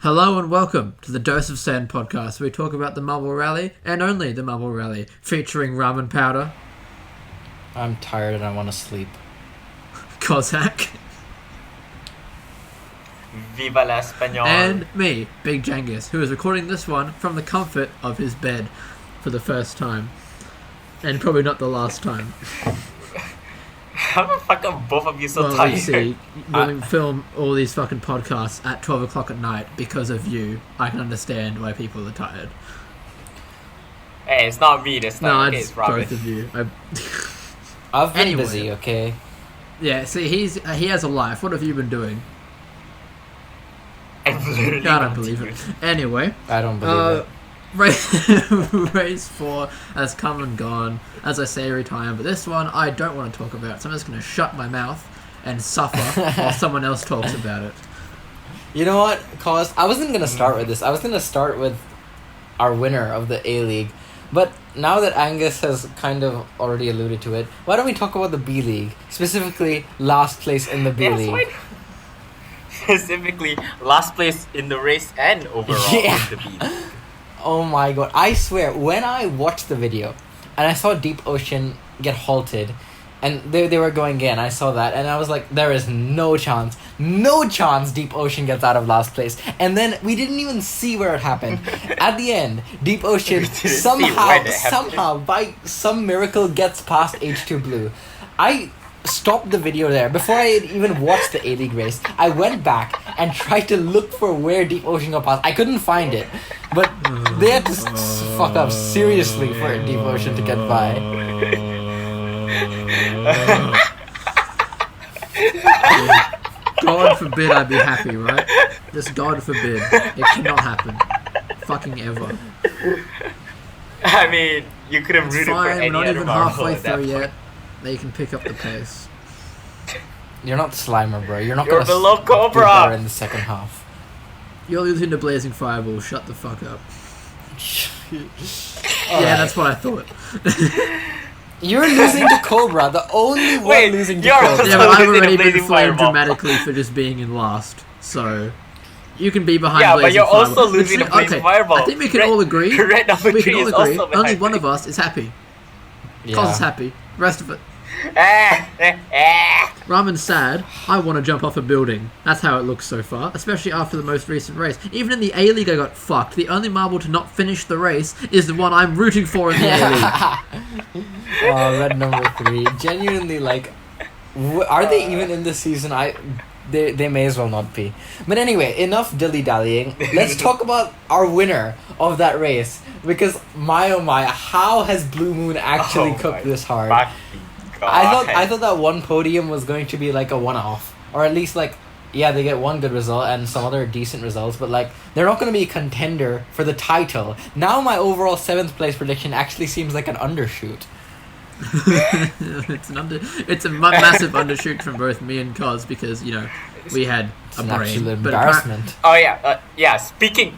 Hello and welcome to the Dose of Sand podcast, where we talk about the Marble Rally and only the Marble Rally, featuring Ramen Powder. I'm tired and I want to sleep. Kozak. Viva la Español. And me, Big Jangus, who is recording this one from the comfort of his bed for the first time. And probably not the last time. How the fuck are both of you so well, tired? You see, we film all these fucking podcasts at 12 o'clock at night because of you. I can understand why people are tired. Hey, it's not me this time. No, Okay, it's it's Ramen. both of you. I've been Anyway. busy, okay? Yeah, see, he has a life. What have you been doing? I literally I don't want believe to it. Anyway, I don't believe it. race 4 has come and gone, as I say every time, but this one I don't want to talk about, so I'm just going to shut my mouth and suffer while someone else talks about it. You know what, Cause? I wasn't going to start with this. I was going to start with our winner of the A-League. But now that Angus has kind of already alluded to it, why don't we talk about the B-League? Specifically, last place in the B-League. Yes, specifically, last place in the race and overall Yeah. in the B. Oh my god, I swear, when I watched the video and I saw Deep Ocean get halted and they were going again, I saw that and I was like, there is no chance Deep Ocean gets out of last place. And then we didn't even see where it happened. At the end, Deep Ocean We didn't see when it happened. somehow, by some miracle, gets past H2 Blue. I stopped the video there. Before I had even watched the A-League race, I went back and tried to look for where Deep Ocean got past. I couldn't find it. But they had to fuck up seriously for Deep Ocean to get by. God forbid I'd be happy, right? Just God forbid. It cannot happen. Fucking ever. I mean, you could have It's rooted for fine, any we're not other even Marvel halfway at that through point. yet. They can pick up the pace. You're not Slimer, bro. You're not You're gonna below do Cobra. better in the second half. You're losing to Blazing Fireball, shut the fuck up. Yeah, Alright. that's what I thought. You're losing to Cobra, the only one Wait, losing to you're Cobra. Yeah, but also I've losing to already been Blazing flamed Fireball. dramatically for just being in last, so you can be behind Yeah, but Blazing you're Fireball. also losing to Okay, Blazing Fireball. I think we can Red- all agree. Red number We 3 can all is agree. also Only behind one me. of us is happy. Yeah. Cos is happy. Rest of it. Ah. Ramen's sad. I want to jump off a building. That's how it looks so far, especially after the most recent race. Even in the A-League I got fucked. The only marble to not finish the race is the one I'm rooting for in the A-League. Red number 3. Genuinely, like, are they even in this season? They may as well not be. But anyway, enough dilly-dallying. Let's talk about our winner of that race. Because, my oh my, how has Blue Moon actually cooked this hard? I thought that one podium was going to be like a one-off. Or at least, like, yeah, they get one good result and some other decent results. But, like, they're not going to be a contender for the title. Now my overall 7th place prediction actually seems like an undershoot. It's a massive undershoot from both me and Cos because, you know, we had a An brain. absolute But embarrassment. Oh yeah. Speaking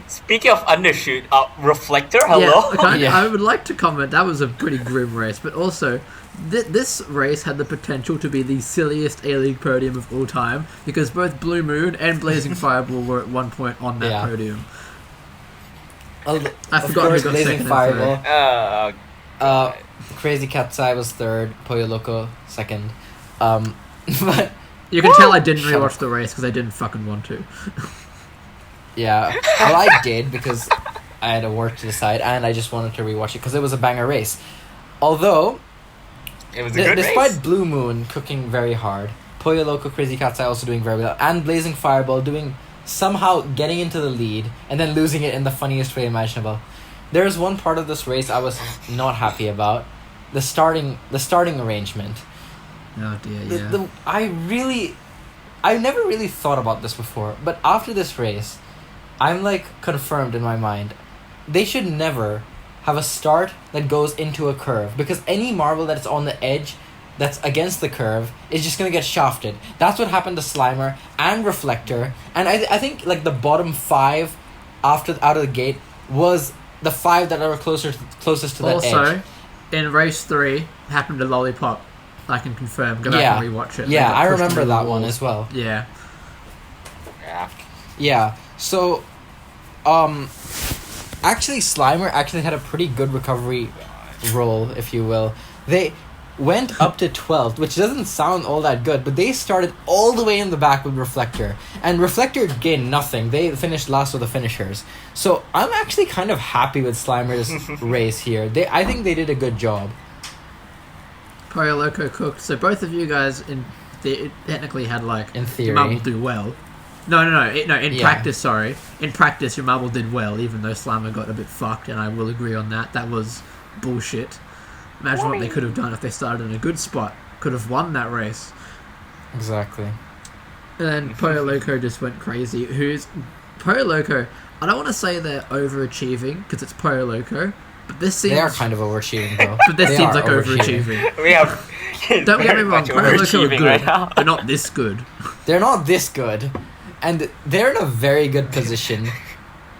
of undershoot, Reflector. Hello. Yeah, okay, Yeah. I would like to comment that was a pretty grim race, but also this race had the potential to be the silliest A-League podium of all time because both Blue Moon and Blazing Fireball were at one point on that Yeah. podium. I forgot who got Blazing second and Fireball. Uh, Crazy Cat's Eye was 3rd. Pollo Loco 2nd. But You can tell I didn't Shut rewatch up. the race because I didn't fucking want to. yeah, well, I did because I had a work to decide, and I just wanted to rewatch it because it was a banger race. Although, it was a good despite race. Blue Moon cooking very hard, Pollo Loco, Crazy Cat's Eye also doing very well, and Blazing Fireball somehow getting into the lead and then losing it in the funniest way imaginable. There's one part of this race I was not happy about. The starting arrangement. Oh dear, yeah. I never really thought about this before, but after this race, I'm like confirmed in my mind. They should never have a start that goes into a curve because any marble that's on the edge that's against the curve is just gonna get shafted. That's what happened to Slimer and Reflector, and I think like the bottom 5 out of the gate was the 5 that are closest to that edge. Also, in race 3, happened to Lollipop. I can confirm. Go back and rewatch it. They Yeah, got I pushed remember into the that one wall. as well. Yeah. Yeah. Yeah, so Actually, Slimer actually had a pretty good recovery roll, if you will. They went up to 12th, which doesn't sound all that good, but they started all the way in the back with Reflector. And Reflector gained nothing. They finished last of the finishers. So I'm actually kind of happy with Slimer's race here. I think they did a good job. Pollo Loco cooked. So both of you guys technically had like In theory. your marble do well. No. In practice, sorry. In practice, your marble did well, even though Slimer got a bit fucked, and I will agree on that. That was bullshit. Imagine what they could have done if they started in a good spot. Could have won that race. Exactly. And then Pollo Loco just went crazy. Pollo Loco, I don't want to say they're overachieving, because it's Pollo Loco, but this seems... They are kind of overachieving, though. But this seems like overachieving. We have. Don't get me wrong, Pollo Loco are good, right now. but not this good. They're not this good. And they're in a very good position.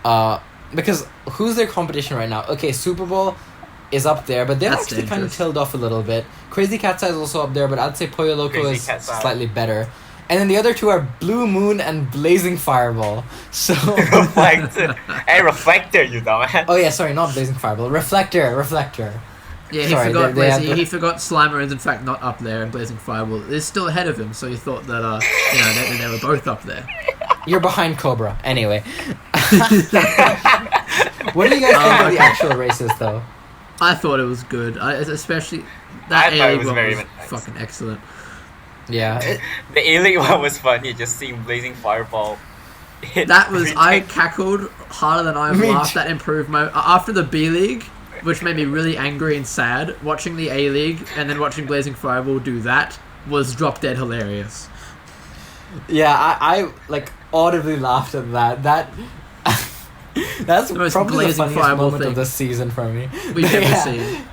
Because who's their competition right now? Okay, Super Bowl is up there, but they're That's actually kind of dangerous. tilled off a little bit. Crazy Cat's Eye is also up there, but I'd say Pollo Loco Crazy is Cat's Eye. slightly better. And then the other two are Blue Moon and Blazing Fireball. So... Reflector. Hey, Reflector, you dumbass. Oh yeah, sorry, not Blazing Fireball. Reflector. Yeah, he Sorry, forgot they had he forgot Slimer is in fact not up there, and Blazing Fireball is still ahead of him, so he thought that, they were both up there. You're behind Cobra. Anyway. What do you guys think of the okay. actual races, though? I thought it was good, especially I that thought it A-League was one very was nice. fucking excellent. Yeah. The A-League one was funny, just seeing Blazing Fireball hit That was, I everything. cackled harder than I've Me laughed too. at improved after the B-League, which made me really angry and sad. Watching the A-League and then watching Blazing Fireball do that was drop dead hilarious. Yeah, I like audibly laughed at that. That's The most probably the Blazing funniest Fireball moment thing of the season for me. we've ever Yeah, seen.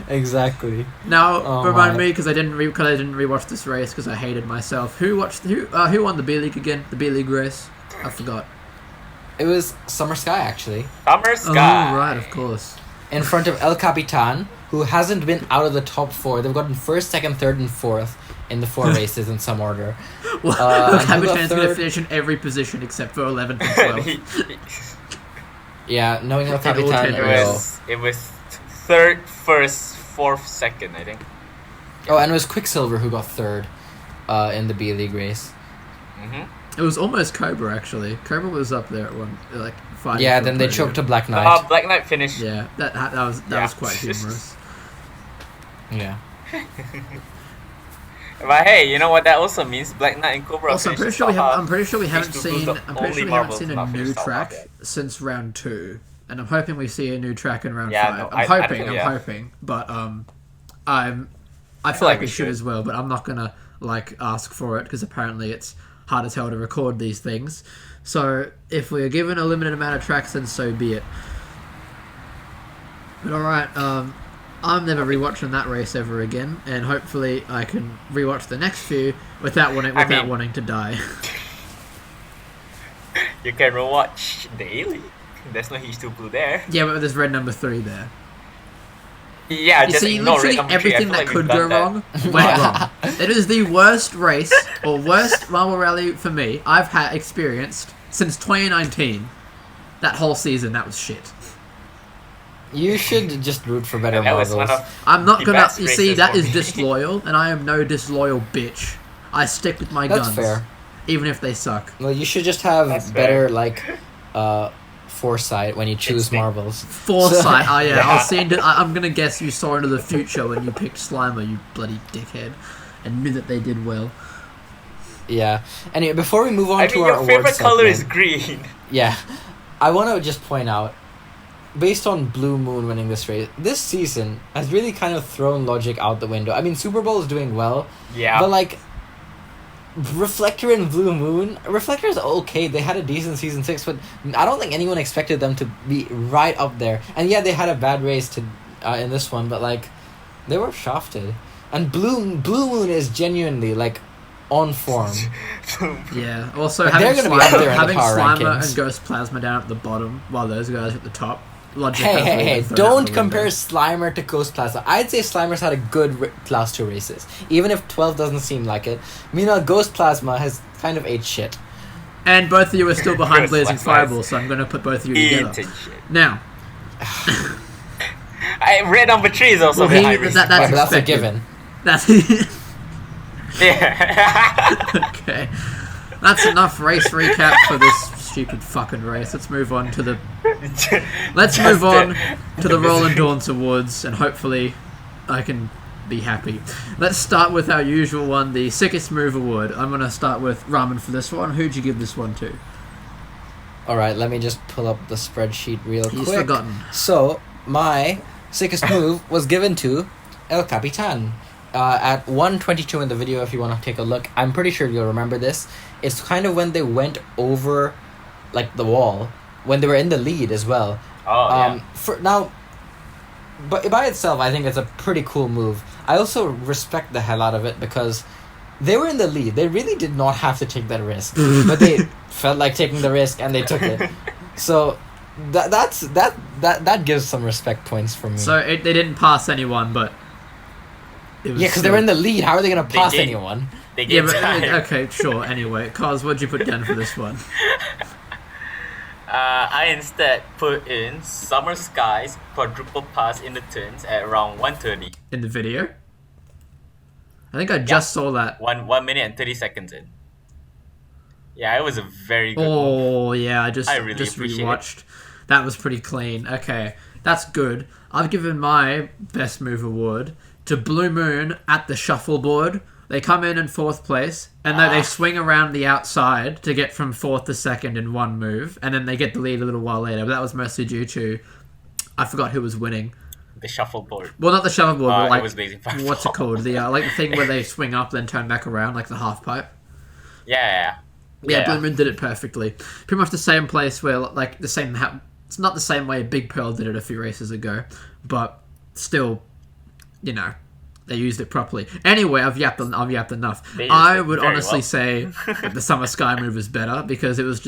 Exactly. Now, Oh remind my. me, because I didn't rewatch this race because I hated myself. Who won the B-League again? The B-League race? I forgot. It was Summer Sky actually, Summer Sky. Oh, right, of course. in front of El Capitan, who hasn't been out of the top 4. They've gotten first, second, third, and fourth in the 4 races in some order. Well, and who got Capitan's going to third? finish in every position except for 11th and 12th. Yeah, knowing El all Capitan, tenders. It was third, first, fourth, second, I think. Oh, and it was Quicksilver who got third in the B-League race. Mm-hmm. It was almost Cobra, actually. Cobra was up there at one, like, fighting Yeah, for then a they podium. choked to Black Knight. Black Knight finished. Yeah, that was Yeah. quite humorous. Yeah. But hey, you know what that also means? Black Knight and Cobra. Also, I'm pretty sure we haven't seen a new track Yet. since round 2, and I'm hoping we see a new track in round Yeah, 5. no, I'm hoping, but I feel like we should as well, but I'm not gonna like ask for it because apparently it's hard as hell to record these things. So if we are given a limited amount of tracks, then so be it. But alright, I'm never rewatching that race ever again, and hopefully I can rewatch the next few without wanting to die. You can rewatch the A-League. There's no H2 Blue there. Yeah, but there's red number 3 there. Yeah, You just see, ignore literally red number 3. I everything feel that like could we've go done that. wrong went wrong. It is the worst race or worst Marble Rally for me I've had experienced since 2019. That whole season, that was shit. You should just root for better That was marbles. one of I'm not the gonna. best You see, races that for is me. disloyal, and I am no disloyal bitch. I stick with my That's guns, fair. even if they suck. Well, you should just have That's better fair. foresight when you choose Instinct. marbles. Foresight. Oh yeah, Yeah. I'll see. I'm gonna guess you saw into the future when you picked Slimer, you bloody dickhead, and knew that they did well. Yeah. Anyway, before we move on I to mean, our your favorite awards color is segment- green. Yeah, I want to just point out, based on Blue Moon winning this race, this season has really kind of thrown logic out the window. I mean, Super Bowl is doing well, Yeah. but like, Reflector and Blue Moon, Reflector is okay. They had a decent season 6, but I don't think anyone expected them to be right up there. And yeah, they had a bad race to in this one, but like, they were shafted. And Blue Moon is genuinely like on form. Yeah. Also, Like, having they're gonna be up there in the having power Slimer rankings. and Ghost Plasma down at the bottom, while those guys are at the top. Logic Hey, has hey, really hey, been thrown out don't the compare window. Slimer to Ghost Plasma. I'd say Slimer's had a good Class 2 races, even if 12 doesn't seem like it. Meanwhile, Ghost Plasma has kind of ate shit. And both of you are still behind Good Blazing slice. Fireball, so I'm going to put both of you together. Eating shit. Now, Red number 3 is also Well, very he- high risk. that- But that's a expected. given. that's Yeah. okay. That's enough race recap for this stupid fucking race. Let's move on to the Rollon D'ornse Awards, and hopefully I can be happy. Let's start with our usual one, the Sickest Move Award. I'm gonna start with Ramen for this one. Who'd you give this one to? Alright, let me just pull up the spreadsheet real He's quick. forgotten. So, my sickest move was given to El Capitan. At 1:22 in the video, if you want to take a look. I'm pretty sure you'll remember this. It's kind of when they went over, like, the wall. When they were in the lead as well. Oh, But by itself, I think it's a pretty cool move. I also respect the hell out of it because they were in the lead. They really did not have to take that risk, but they felt like taking the risk and they took it. So that gives some respect points for me. So they didn't pass anyone, but it was yeah, because they were in the lead. How are they gonna They pass did. anyone? They Yeah, get but tired. okay, sure. Anyway, Cos, what'd you put down for this one? I instead put in Summer Skies quadruple pass in the turns at around 1:30. In the video? I think I just saw that. 1 minute and 30 seconds in. Yeah, it was a very good move. Oh yeah, I just really appreciate it. rewatched. That was pretty clean. Okay, that's good. I've given my best move award to Blue Moon at the shuffleboard. They come in 4th place, and then they swing around the outside to get from 4th to 2nd in one move, and then they get the lead a little while later. But that was mostly due to I forgot who was winning. The shuffleboard. Well, not the shuffleboard, but It like was Blazing Fireball. what's it called? The like the thing where they swing up then turn back around, like the half pipe. Yeah. Yeah, Blue Moon did it perfectly. Pretty much the same place where, like, the same... It's not the same way Big Pearl did it a few races ago, but still, you know, they used it properly. Anyway, I've yapped enough. They used I it would very honestly well. say that the Summer Sky move is better because it was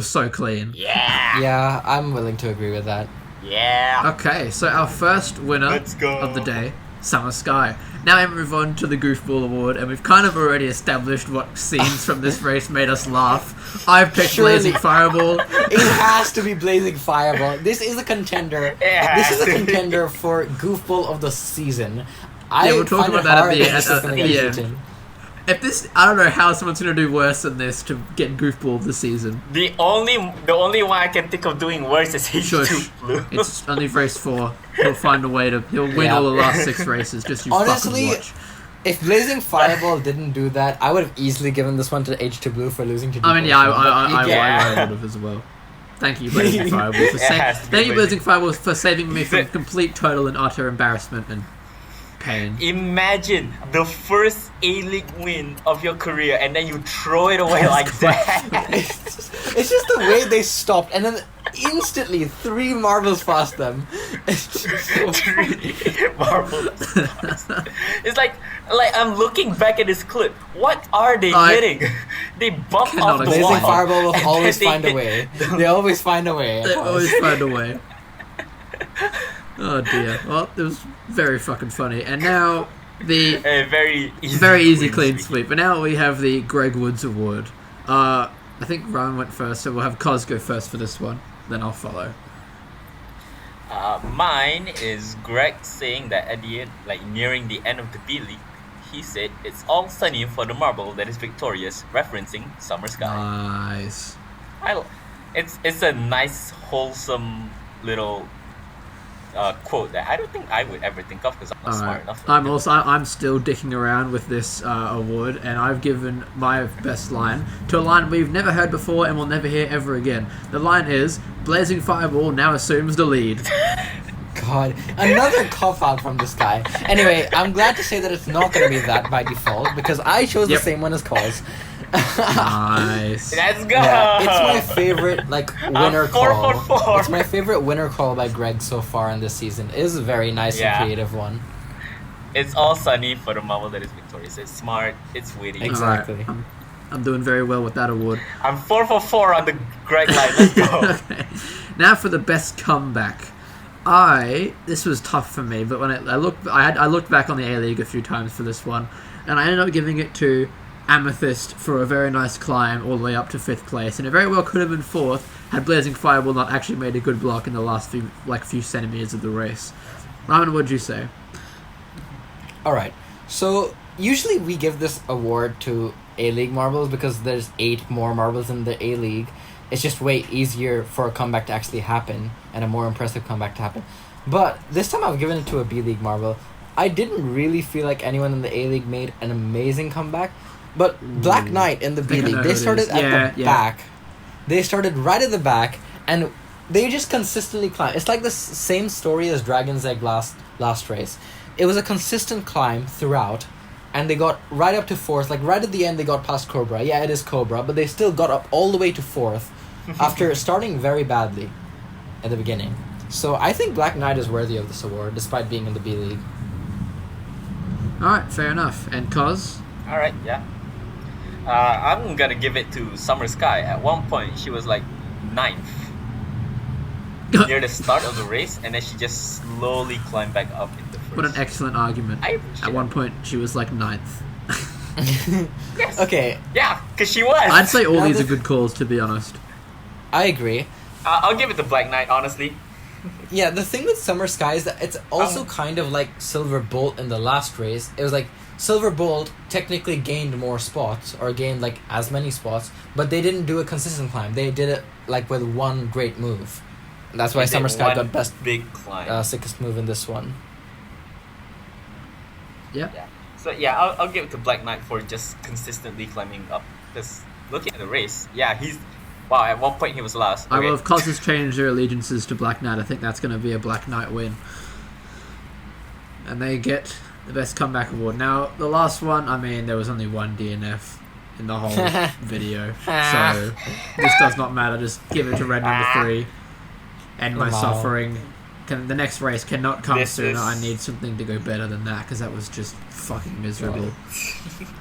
so clean. Yeah. Yeah, I'm willing to agree with that. Yeah. Okay, so our first winner Let's go. of the day, Summer Sky. Now we move on to the Goofball Award, and we've kind of already established what scenes from this race made us laugh. I've picked Surely. Blazing Fireball. It has to be Blazing Fireball. This is a contender. This is a contender for Goofball of the season. Yeah, we'll talk find about it that at hard the that end. this is gonna get Yeah. beaten. If this, I don't know how someone's gonna do worse than this to get Goofball of the season. The only one I can think of doing worse is H2 Shush. Blue. It's only race 4. He'll find a way to. He'll win Yeah. all the last 6 races. Just you Honestly, fucking watch. If Blazing Fireball didn't do that, I would have easily given this one to H2 Blue for losing to. I mean, yeah, I Yeah. would have as well. Thank you, Blazing Fireball, for It has to be thank you, Blazing. Blazing Fireball, for saving me from complete, total, and utter embarrassment and pain. Imagine the first A-League win of your career and then you throw it away like that. It's just the way they stopped, and then instantly 3 marbles past them. It's just so funny. Marbles. It's like I'm looking back at this clip. What are they I hitting? They bump cannot off the explain. wall. Blazing Fireball will and always then find a way. They always find a way. They always find a way. Oh dear. Well, it was very fucking funny. And now the A very very easy clean sweep. And now we have the Greg Woods Award. I think Ryan went first, so we'll have Cos go first for this one. Then I'll follow. Mine is Greg saying that at the end, like nearing the end of the B-League, he said it's all sunny for the marble that is victorious, referencing Summer Sky. Nice. It's a nice, wholesome little quote that I don't think I would ever think of because I'm not smart enough. I'm still dicking around with this award, and I've given my best line to a line we've never heard before and will never hear ever again. The line is, Blazing Fireball now assumes the lead. God, another cop out from this guy. Anyway, I'm glad to say that it's not going to be that by default because I chose Yep. the same one as Cause. Nice. Let's go! Yeah, it's my favorite winner four call. for four. It's my favorite winner call by Greg so far in this season. It is a very nice Yeah. and creative one. It's all sunny for the marble that is victorious. It's smart, it's witty. Exactly. Alright, I'm doing very well with that award. I'm 4 for 4 on the Greg line. Let's go. Okay. Now for the best comeback. This was tough for me, but when I looked back on the A-League a few times for this one, and I ended up giving it to Amethyst for a very nice climb all the way up to 5th place, and it very well could have been 4th had Blazing Fireball not actually made a good block in the last few centimeters of the race. Ramen, what'd you say? Alright, so usually we give this award to A-League marbles because there's 8 more marbles in the A-League. It's just way easier for a comeback to actually happen and a more impressive comeback to happen. But this time I've given it to a B-League marble. I didn't really feel like anyone in the A-League made an amazing comeback. But Black Knight in the B-League, they started at the back. They started right at the back, and they just consistently climbed. It's like the same story as Dragon's Egg last race. It was a consistent climb throughout, and they got right up to 4th. Like, right at the end, they got past Cobra. Yeah, it is Cobra, but they still got up all the way to 4th after starting very badly at the beginning. So I think Black Knight is worthy of this award, despite being in the B-League. Alright, fair enough. And Koz? Alright, yeah. I'm gonna give it to Summer Sky. At one point, she was like 9th near the start of the race, and then she just slowly climbed back up in the first. What an excellent argument. At one point, she was like 9th. Yes. Okay. Yeah, because she was. I'd say all these are good calls, to be honest. I agree. I'll give it to Black Knight, honestly. Yeah, the thing with Summer Sky is that it's also kind of like Silver Bolt in the last race. It was like Silver Bolt technically gained more spots, or gained like as many spots, but they didn't do a consistent climb. They did it like with one great move. That's why Summer Sky got best big climb, sickest move in this one. Yep. Yeah. So yeah, I'll give it to Black Knight for just consistently climbing up. Because looking at the race, yeah, wow, at one point he was last. I will, if Koz has changed their allegiances to Black Knight, I think that's going to be a Black Knight win. And they get the best comeback award. Now, the last one, I mean, there was only one DNF in the whole video. So, this does not matter. Just give it to red number 3. End my suffering. The next race cannot come sooner. I need something to go better than that, because that was just fucking miserable.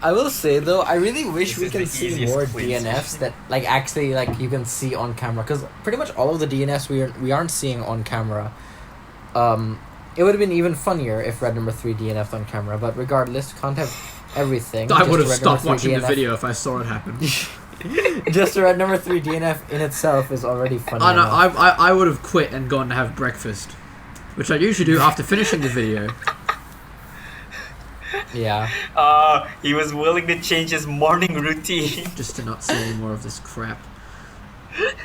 I will say, though, I really wish we can the see easiest more quiz. DNFs that like actually like you can see on camera, because pretty much all of the DNFs we aren't seeing on camera. It would have been even funnier if red number 3 DNF'd on camera, but regardless, can't have everything. I Just would have a red stopped number 3 watching the DNF. video if I saw it happen. Just a red number 3 DNF in itself is already funny. I know, enough. I would have quit and gone to have breakfast, which I usually do after finishing the video. Yeah. He was willing to change his morning routine. Just to not see any more of this crap.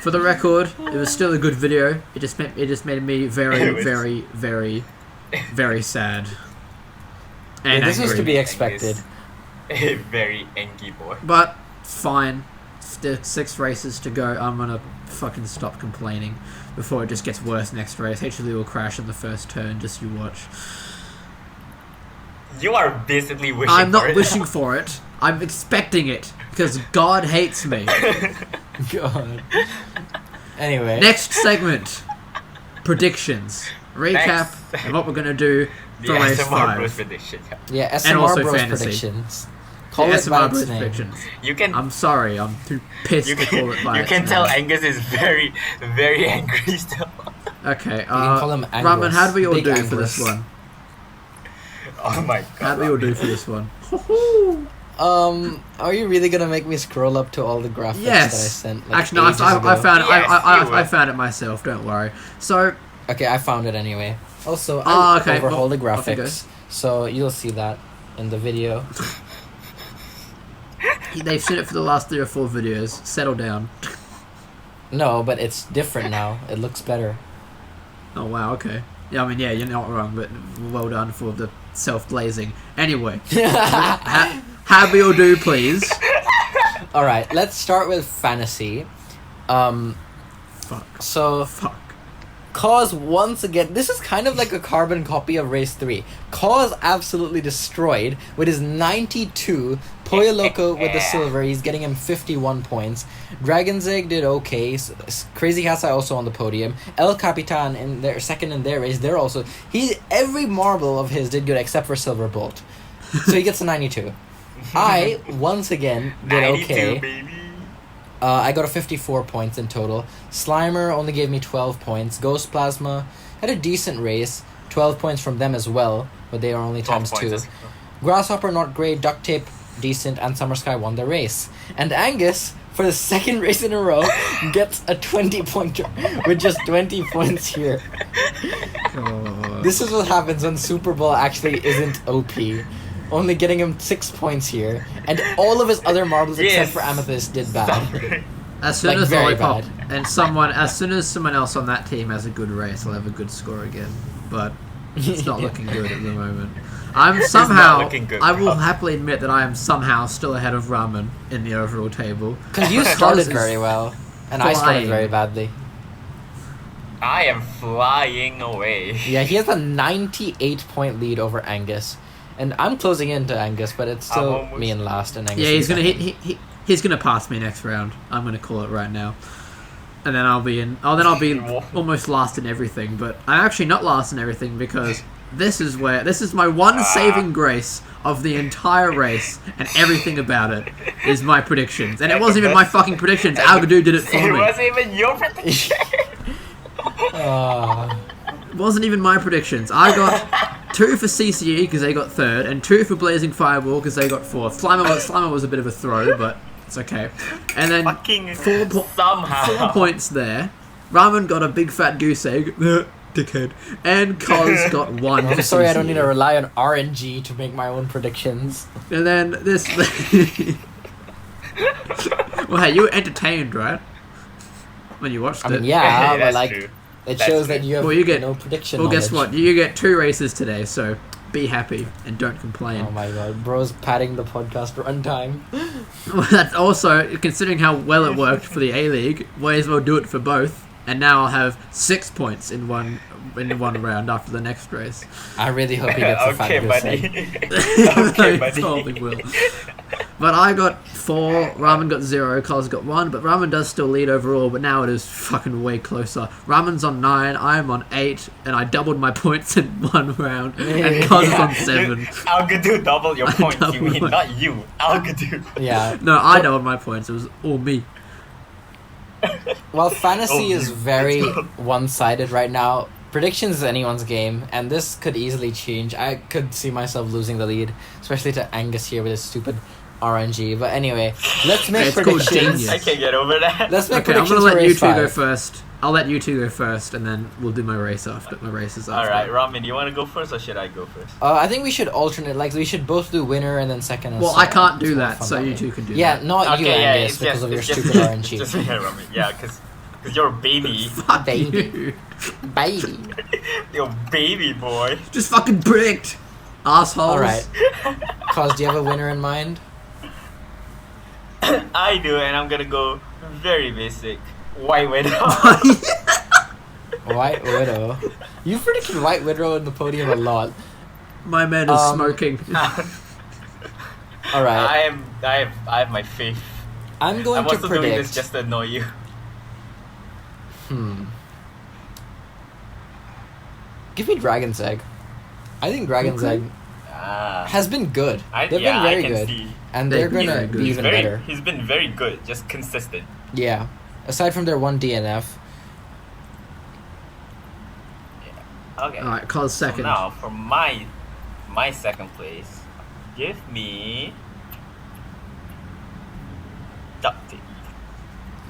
For the record, it was still a good video. It just made me very, very, very, very sad. And This was angry. to be expected. A very angry boy. But fine. There's 6 races to go. I'm gonna fucking stop complaining before it just gets worse next race. HLE will crash in the first turn. Just you watch. You are basically wishing I'm for not it. wishing for it. I'm expecting it because God hates me. God. Anyway. Next segment. Predictions. Recap and what we're gonna do for The race SMRbros 5. Prediction. Yeah, And also SMRbros fantasy. Predictions. The Call it by its SMRbros name. Predictions. You can I'm sorry, I'm too pissed you to call it by you its can tell name. Angus is very, very angry still. Okay, can call him Ramen, Angus. how do we all Big do Angus. for this one? Oh my god. How do we all do for this one? Are you really gonna make me scroll up to all the graphics Yes. that I sent? Like, Actually, no, ages I ago? found it. Yes, you I will. found it myself. Don't worry. So, Okay, I found it anyway. Also, I okay, overhaul the well, off you go. graphics, so you'll see that in the video. they've seen it for the last 3 or 4 videos. Settle down. No, but it's different now. It looks better. Oh wow. Okay. Yeah, I mean, yeah, you're not wrong, but well done for the self-glazing. Anyway, how we all do, please. All right, let's start with fantasy. Fuck. So Fuck. Cause once again, this is kind of like a carbon copy of Race 3. Cause absolutely destroyed with his 92. Pollo Loco with the silver, he's getting him 51 points. Dragon's Egg did okay. Crazy Cat's Eye also on the podium. El Capitan in their second in their race. They're also every marble of his did good except for Silver Bolt, so he gets a 92. I once again did 92, okay. baby. I got a 54 points in total. Slimer only gave me 12 points. Ghost Plasma had a decent race. 12 points from them as well, but they are only 12 times 2. points. Grasshopper not great. Duct Tape decent, and Summer Sky won the race. And Angus, for the second race in a row, gets a 20-pointer with just 20 points here. God. This is what happens when Super Bowl actually isn't OP. Only getting him 6 points here, and all of his other marbles except for Amethyst did bad. As soon Like, as very Lollipop bad. and as soon as someone else on that team has a good race, I'll have a good score again. But it's not looking good at the moment. I'm somehow, looking good, I will bro. happily admit that I am somehow still ahead of Ramen in the overall table. Because you started very well, and I started flying. very badly. I am flying away. Yeah, he has a 98-point lead over Angus. And I'm closing into Angus, but it's still almost- me in last, and Angus Yeah, is he's gonna pass me next round. I'm gonna call it right now. And then I'll be almost last in everything, but I'm actually not last in everything because this is my one saving grace of the entire race, and everything about it is my predictions. And it wasn't even my fucking predictions. Algadoo did it for It me. wasn't even your prediction. It wasn't even my predictions. I got 2 for CCE because they got 3rd, and 2 for Blazing Fireball because they got 4th. Slimer was a bit of a throw, but it's okay. And then Fucking 4 somehow. points there. Ramen got a big fat goose egg. Dickhead. And Koz got 1 for I'm sorry, I don't need to CCE. rely on RNG to make my own predictions. And then this... Well, hey, you were entertained, right? When you watched I it. mean, yeah, but That's like, true. it That's shows true. that you have Well, you get- no prediction Well, guess knowledge. what? You get 2 races today, so be happy and don't complain. Oh my god, bro's padding the podcast runtime. Well, that's also, considering how well it worked for the A-League, may as well do it for both. And now I'll have 6 points in one round after the next race. I really hope he gets the fat Okay, goose buddy. egg. Okay, I buddy. probably will. But I got 4, Ramen got 0, Koz got 1, but Ramen does still lead overall, but now it is fucking way closer. Ramen's on 9, I'm on 8, and I doubled my points in 1 round, and Koz is on 7. Algadoo double your points, you doubled mean, my- not you. Algadoo. Yeah. No, I doubled my points, it was all me. Well, fantasy Oh, is you- very one-sided right now. Predictions is anyone's game, and this could easily change. I could see myself losing the lead, especially to Angus here with his stupid RNG. But anyway, let's make It's called predictions. genius. I can't get over that. Let's make Okay, I'm predictions gonna for let you race two go 5. first. I'll let you 2 go first, and then we'll do my races after. Alright, Ramen, you want to go first or should I go first? I think we should alternate. Like, we should both do winner and then second. And Well, so I on. can't do It's more that, fun so that you way. 2 can do Yeah, that. not you, Angus, it's because of your it's stupid just, RNG. Just me, Ramen. Yeah, because you're a baby. Fuck Baby. you. Baby. You're a baby boy. Just fucking predict, assholes. Alright. Cause, do you have a winner in mind? I do, and I'm gonna go very basic. White Widow. White Widow. You've predicted White Widow in the podium a lot. My man is Um, smoking. Alright. I have my faith. I'm going I'm to also doing this predict. just to annoy you. Give me Dragon's Egg. I think Dragon's Okay. Egg Ah. has been good. They've yeah, been very I can good. see. And They've they're been gonna very good. be He's even very, better. He's been very good, just consistent. Yeah. Aside from their one DNF. Okay. Alright, Cos So second. now for my second place, give me duct tape.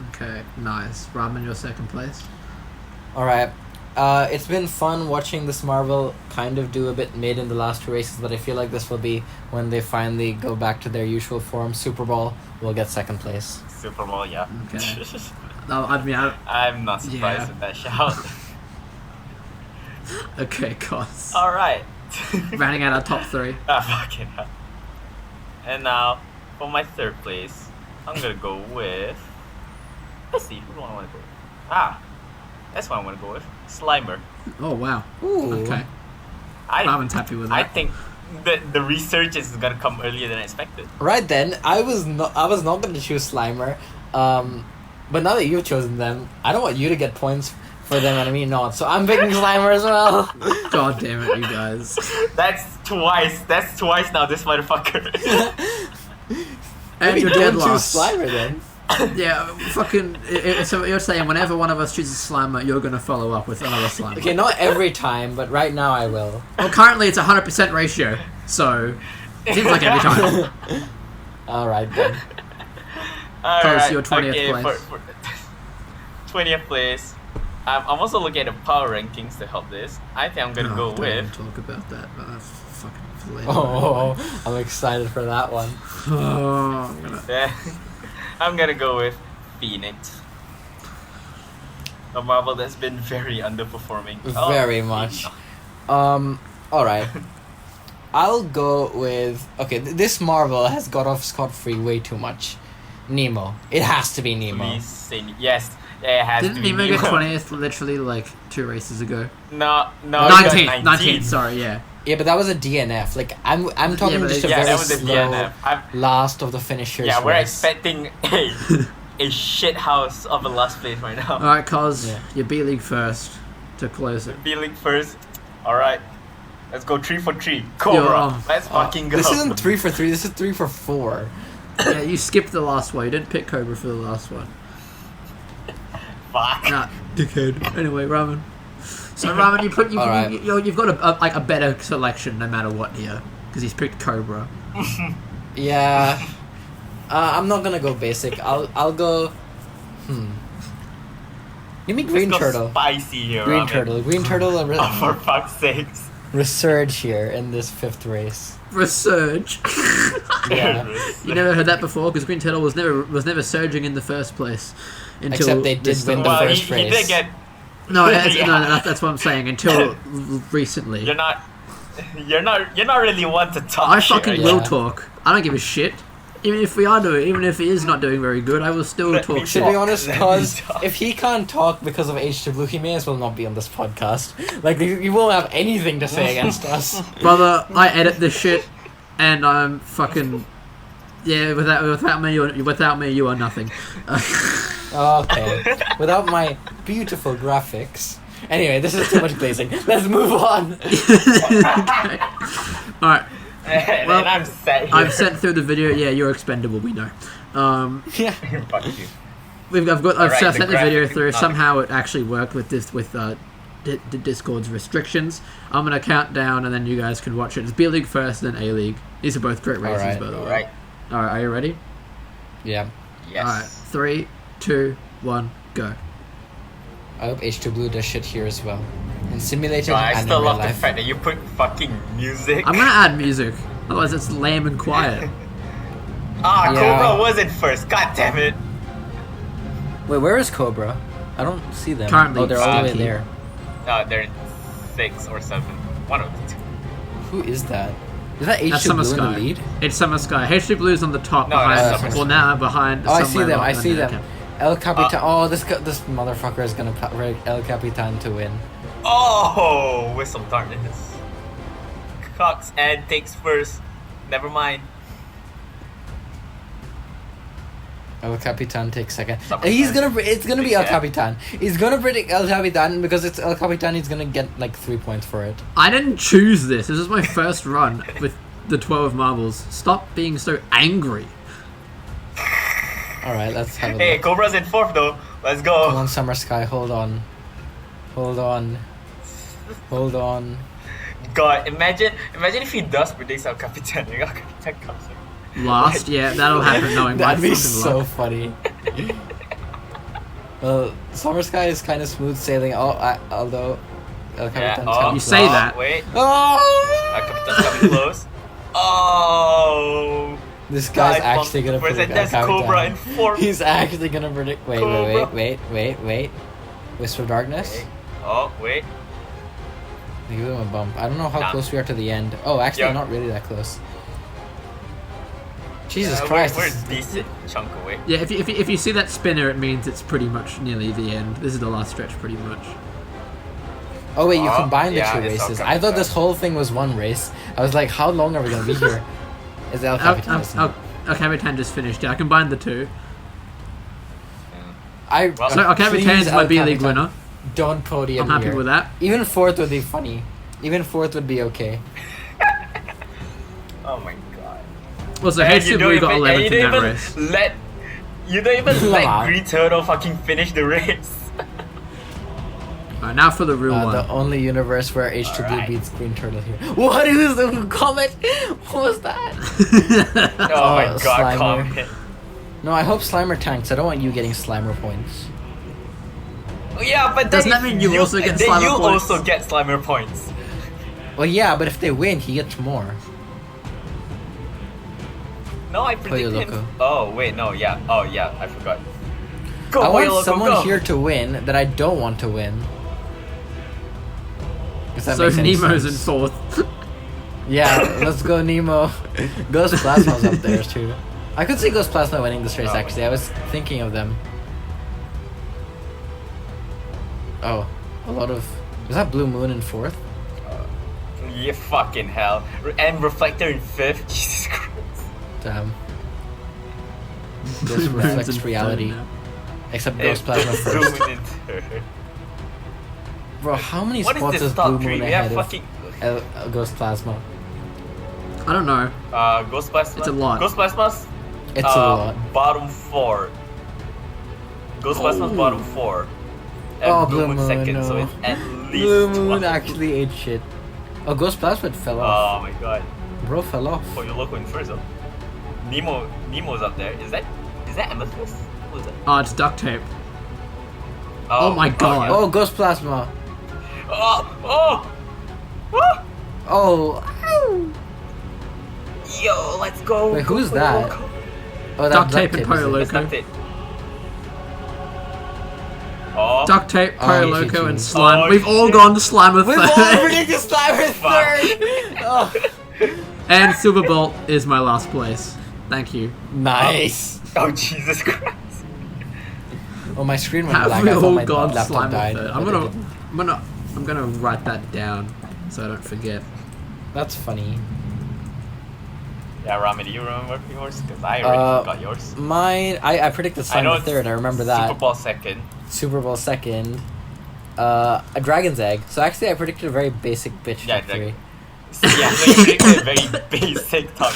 Okay, nice. Ramen, your second place. Alright. It's been fun watching this Marvel kind of do a bit mid in the last 2 races, but I feel like this will be when they finally go back to their usual form. Super Bowl will get second place. Super Bowl, yeah. Okay. No, I mean, I'm not surprised Yeah. with that shout. okay, Cos. Alright. Rounding out our top 3. Fucking hell. And now, for my third place, I'm gonna go with... Let's see, who do I want to go with? That's what I want to go with. Slimer. Oh, wow. Ooh. Okay. I Ramen's happy with I that. think the resurgence is gonna come earlier than expected. Right then, I was not going to choose Slimer. But now that you've chosen them, I don't want you to get points for them and me not. So I'm picking Slimer as well. God damn it, you guys. That's twice. That's twice now, this motherfucker. And Maybe you're dead don't last. choose Slimer then. Yeah, fucking. So you're saying whenever one of us chooses Slimer, you're gonna follow up with another Slimer. Okay, not every time, but right now I will. Well, currently it's 100% ratio, so it seems like every time. Alright then. Alright, you're 20th okay, place. For 20th place. I'm also looking at the power rankings to help this. I think I'm gonna go don't even with. talk about that. Fucking flame. Oh, I'm excited for that one. Oh, I'm gonna. I'm gonna go with Phoenix. A Marvel that's been very underperforming. Very much. Alright. I'll go with... Okay, this Marvel has got off scot-free way too much. Nemo. It has to be Nemo. Please say yes. Yeah, it has Didn't to be Nemo get Nemo. 20th literally like 2 races ago? No, 19th, sorry, yeah. Yeah, but that was a DNF. Like, I'm talking but just a Yeah, very that was a slow DNF. last of the finishers Yeah, we're race. expecting a shit house of a last place right now. Alright, Cos, Yeah. your B-League first to close it. B-League first. Alright. Let's go 3 for 3. Cobra. Yo, Let's fucking go. This isn't 3 for 3, this is 3 for 4. Yeah, you skipped the last one. You didn't pick Cobra for the last one. Fuck. Nah, dickhead. Anyway, Ramen. So Ramen, Alright. you've got a better selection no matter what here, because he's picked Cobra. Yeah. I'm not gonna go basic. I'll go... Give me Green Let's go Turtle. Spicy here, Green Ramen. Turtle. Green Turtle and Oh, for fuck's sakes. Resurge here in this 5th race. Resurge. Yeah. You never heard that before, because Green Turtle was never surging in the first place. Until Except they did this win time. the Well, first he race. did get. No, Yeah. that's what I'm saying. Until recently. You're not really one to talk. I shit, fucking right? will Yeah. talk. I don't give a shit. Even if he is not doing very good, I will still Let me talk To shit. be honest, Let me cause talk. if he can't talk because of H2 Blue, he may as well not be on this podcast. Like, you won't have anything to say against us. Brother, I edit this shit, and I'm fucking... Yeah, without me, you are nothing. Okay. Without my beautiful graphics. Anyway, this is too much glazing. Let's move on. Alright, And Well, I'm set here. I've sent through the video. Yeah, you're expendable, we know. Yeah. Fuck you. I've Alright, sent the video graphic through. is not- Somehow it actually worked with Discord's restrictions. I'm gonna count down, and then you guys can watch it. It's B-League first, then A-League. These are both great races, Alright. by the way. Alright. Alright, are you ready? Yeah. Yes. Alright, 3, 2, 1, go. I hope H2 Blue does shit here as well. In simulated No, I and still in real love the life. fact that you put fucking music. I'm gonna add music, otherwise it's lame and quiet. Ah, Yeah. Cobra wasn't first. God damn it. Wait, where is Cobra? I don't see them. Currently, oh, they're all the way Stinky. there. No, they're in 6 or 7. One of the two. Who is that? Is that That's H2 Summer Blue in the Sky. lead? It's Summer Sky. HD Blue's on the top No, behind. that's Summer Well, Sky. now behind. Oh, I see somewhere them. I behind see the them. cap. El Capitan. Oh, this motherfucker is gonna rig El Capitan to win. Oh, Whistle Darkness. Cox and takes first. Never mind. El Capitan takes second. Summer He's Sky. gonna. It's gonna be El Yeah. Capitan. He's gonna predict El Capitan because it's El Capitan. He's gonna get like 3 points for it. I didn't choose this. This is my first run with the 12 marbles. Stop being so angry. All right, let's have a Hey, look. Cobra's in 4th though. Let's go. Come on, Summer Sky. Hold on. Hold on. Hold on. God, imagine if he does predict El Capitan. El Capitan comes in. Last, yeah, that'll happen knowing my That'd be fucking so luck. funny. Well, Summer Sky is kind of smooth sailing. Although El Yeah, Capitan's oh, coming You say close. that. Wait, Oh! El Capitan's coming close. Oh. This guy's God, actually gonna predict El That's Cobra in Capitan. 4th. He's actually gonna predict. Wait. Whisper of Darkness. Wait. Oh, wait. Give him a bump. I don't know how Nah. close we are to the end. Oh, actually, Yeah. not really that close. Jesus We're Christ. a this is- decent chunk away. Yeah, if you see that spinner, it means it's pretty much nearly the end. This is the last stretch, pretty much. Oh wait, you Oh, combined the yeah, two it's El races. I thought this Capitan. whole thing was one race. I was like, how long are we gonna be here? It's El Capitan. isn't it? El Capitan just finished. Yeah, I combined the two. I Well, So El Capitan's please, my El B-League Capitan, winner. Don't podium I'm happy here. with that. Even 4th would be funny. Even 4th would be okay. Oh my god. Also, And HD Blue got 11th you in don't that even race. you don't even Nah. let Green Turtle fucking finish the race. Alright, Alright, now for the real one. The only universe where H2 Blue Alright. beats Green Turtle here. What is the comment? What was that? Oh my god, Slimer. comment. No, I hope Slimer tanks. I don't want you getting Slimer points. Oh, yeah, but Doesn't then that mean you also get then Slimer you points? also get Slimer points. Well, yeah, but if they win, he gets more. No, I Pollo predicted him. Loco. Oh wait, no, yeah. Oh yeah, I forgot. Go, I Pollo want Loco, someone go. here to win that I don't want to win. If that So makes any Nemo's in sense. 4th. Yeah, let's go Nemo. Ghost Plasma's up there too. I could see Ghost Plasma winning this race Oh. actually. I was thinking of them. Oh, a lot of... Is that Blue Moon in 4th? Yeah, fucking hell. And Reflector in 5th. Jesus Christ. Damn. This reflects reality. Except Ghost Plasma first. Blue Moon in 3rd. Bro, how many What spots is is this Blue top 3? Moon We have ahead fucking... of Ghost Plasma? I don't know. Ghost Plasma. It's a lot. Ghost Plasma's It's a lot. bottom 4. Ghost Plasma's Oh. bottom 4. And Oh, Blue Blue Moon Moon, second, no. so it's at least Blue Moon 12. actually ate shit. Oh, Ghost Plasma fell off. Oh my god. Bro fell off. Pollo Loco in 1st though. Nemo's up there. Is that Amethyst? What is that? Oh, it's duct tape. Oh my god. Oh, Ghost Plasma. Oh! Oh! Oh. Yo, let's go. Wait, who's Pollo that? Loco. Oh, Duct tape and is Pollo it? That's Loco. not it. Oh. Duct tape, Oh, Pollo you Loco, should and choose. Slime. Oh, We've all shit. gone to Slimer We've all 3rd. predicted Slimer third. Oh. And Silver Bolt is my last place. Thank you. Nice. Oh Jesus Christ. Oh, my screen went Have black. we I thought all my gone laptop Slimer died. 3rd? but it I'm gonna write that down so I don't forget. didn't. That's funny. Yeah, Ramen, do you remember yours? Because I already forgot yours. Mine, I predicted I know Slimer it's third. I remember that. Super Bowl second. Super Bowl second. A Dragon's Egg. So actually, I predicted a very basic bitch Yeah, top 3. Yeah, so you predicted a very basic top.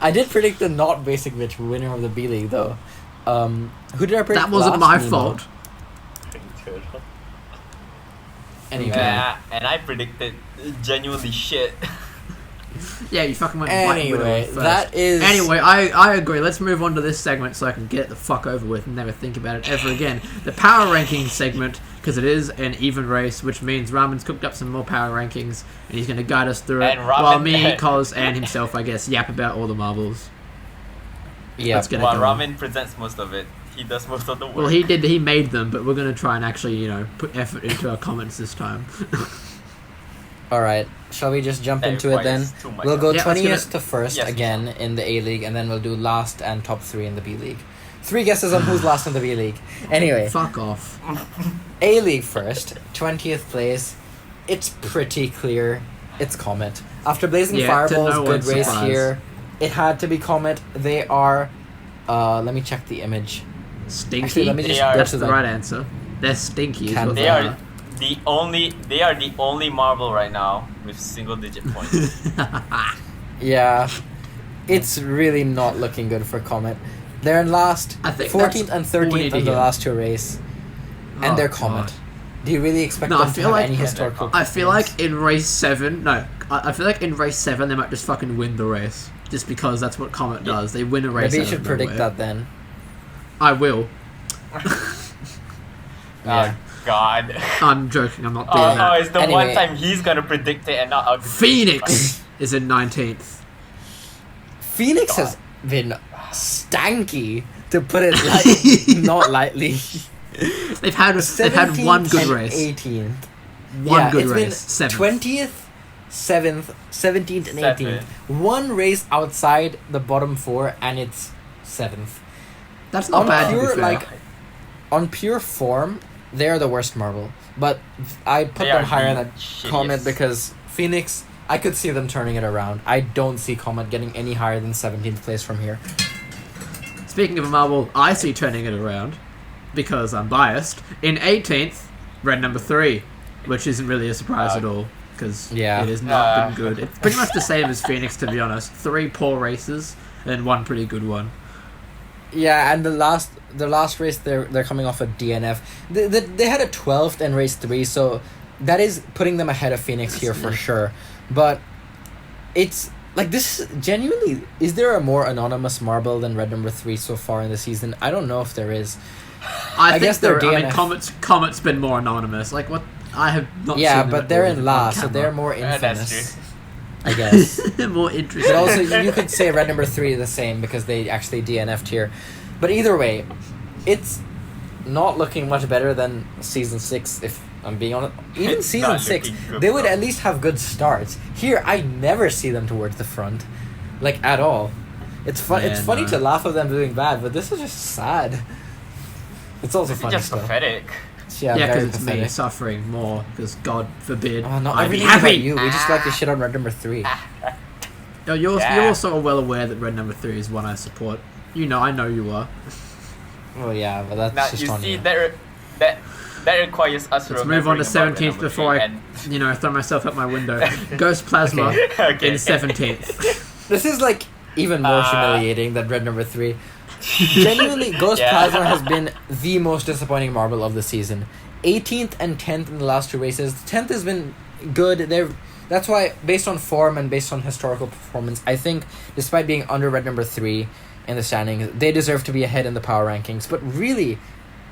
I did predict the not basic bitch winner of the B League though. Who did I predict? That wasn't last? my Nemo. fault. Anyway. Yeah, and I predicted genuinely shit. Yeah, you fucking went white widow Anyway, first. that is. Anyway, I agree. Let's move on to this segment so I can get it the fuck over with and never think about it ever again. The power ranking segment, because it is an even race, which means Ramen's cooked up some more power rankings and he's going to guide us through it. And Ramen- While me, Koz, and himself, I guess, yap about all the marbles. Yeah. Let's get it While going. Ramen presents most of it, he does most of the work. Well, he made them, but we're going to try and actually, put effort into our comments this time. All right. Shall we just jump That into it then? requires too much We'll go Yeah, let's 20th get to first Yes, again in the A League, and then we'll do last and top 3 in the B League. 3 guesses on who's last in the B League. Anyway, Fuck off. A League first, 20th place. It's pretty clear. It's Comet. After Blazing Yeah, to Fireballs, no good one's race surprise. here. It had to be Comet. They are. Let me check the image. Stinky? Actually, let me just They are- go That's to the them. right answer. They're stinky. Is Can what They are the only marble right now with single digit points. Yeah, it's really not looking good for Comet. They're in last, I think 14th that's and all we need 13th to in the hear. last 2 races, and Oh, they're God. Comet. Do you really expect No, them I to feel have like- any Yeah, historical? I feel performance? like in race 7, I feel like in race 7 they might just fucking win the race. Just because that's what Comet does. They win a race. maybe you out should of predict nowhere. that then. I will. Yeah. Oh God. I'm joking, I'm not doing Oh no, that. it's the Anyway. one time he's gonna predict it and not I'll Phoenix is in 19th. Phoenix has been stanky, to put it like not lightly. They've had one 17th good and race. 18th. One good it's race. been 7th. 20th, 7th, 17th, and 18th. Seventh. One race outside the bottom 4, and it's 7th. That's not On bad to pure, be fair. like, on pure form, they are the worst marble. But I put They them are higher the than shittiest. Comet because Phoenix, I could see them turning it around. I don't see Comet getting any higher than 17th place from here. Speaking of a marble, I see turning it around because I'm biased. In 18th, red number 3, which isn't really a surprise at all because Yeah. it has not been good. It's pretty much the same as Phoenix, to be honest. 3 poor races and 1 pretty good one. Yeah, and the last the last race they're coming off a DNF. They had a 12th in race 3, so that is putting them ahead of Phoenix here for sure. But it's like this genuinely, is there a more anonymous marble than red number 3 so far in the season? I don't know if there is. I guess think they're I mean, DNF. Comet's been more anonymous. Like what I have not seen Yeah, them but at they're all in on last, so camera. they're more That's infamous. true. I guess. More interesting. But also, you could say red number 3 the same because they actually DNF'd here. But either way, it's not looking much better than season 6, if I'm being honest. Even It's season not 6, looking good, they would bro. at least have good starts. Here, I never see them towards the front, like at all. It's fun. Yeah, It's funny no. to laugh at them doing bad, but this is just sad. It's also It's funny just still. pathetic. Yeah, yeah, very because it's me pathetic. suffering more. Because God forbid. Oh no, I everything's be about happy. you. We just like to shit on red number 3. No, you're Yeah. also well aware that red number 3 is one I support. You know, I know you are. Well, yeah, but that's Now just you on see you. that requires us. Let's move on to remembering 17th about before I, and throw myself out my window. Ghost Plasma Okay. in 17th. This is like even more humiliating than red number 3. Genuinely, Ghost Yeah. Plasma has been the most disappointing marble of the season. 18th and 10th in the last 2 races. 10th has been good. That's why, based on form and based on historical performance, I think, despite being under red number 3 in the standings, they deserve to be ahead in the power rankings. But really,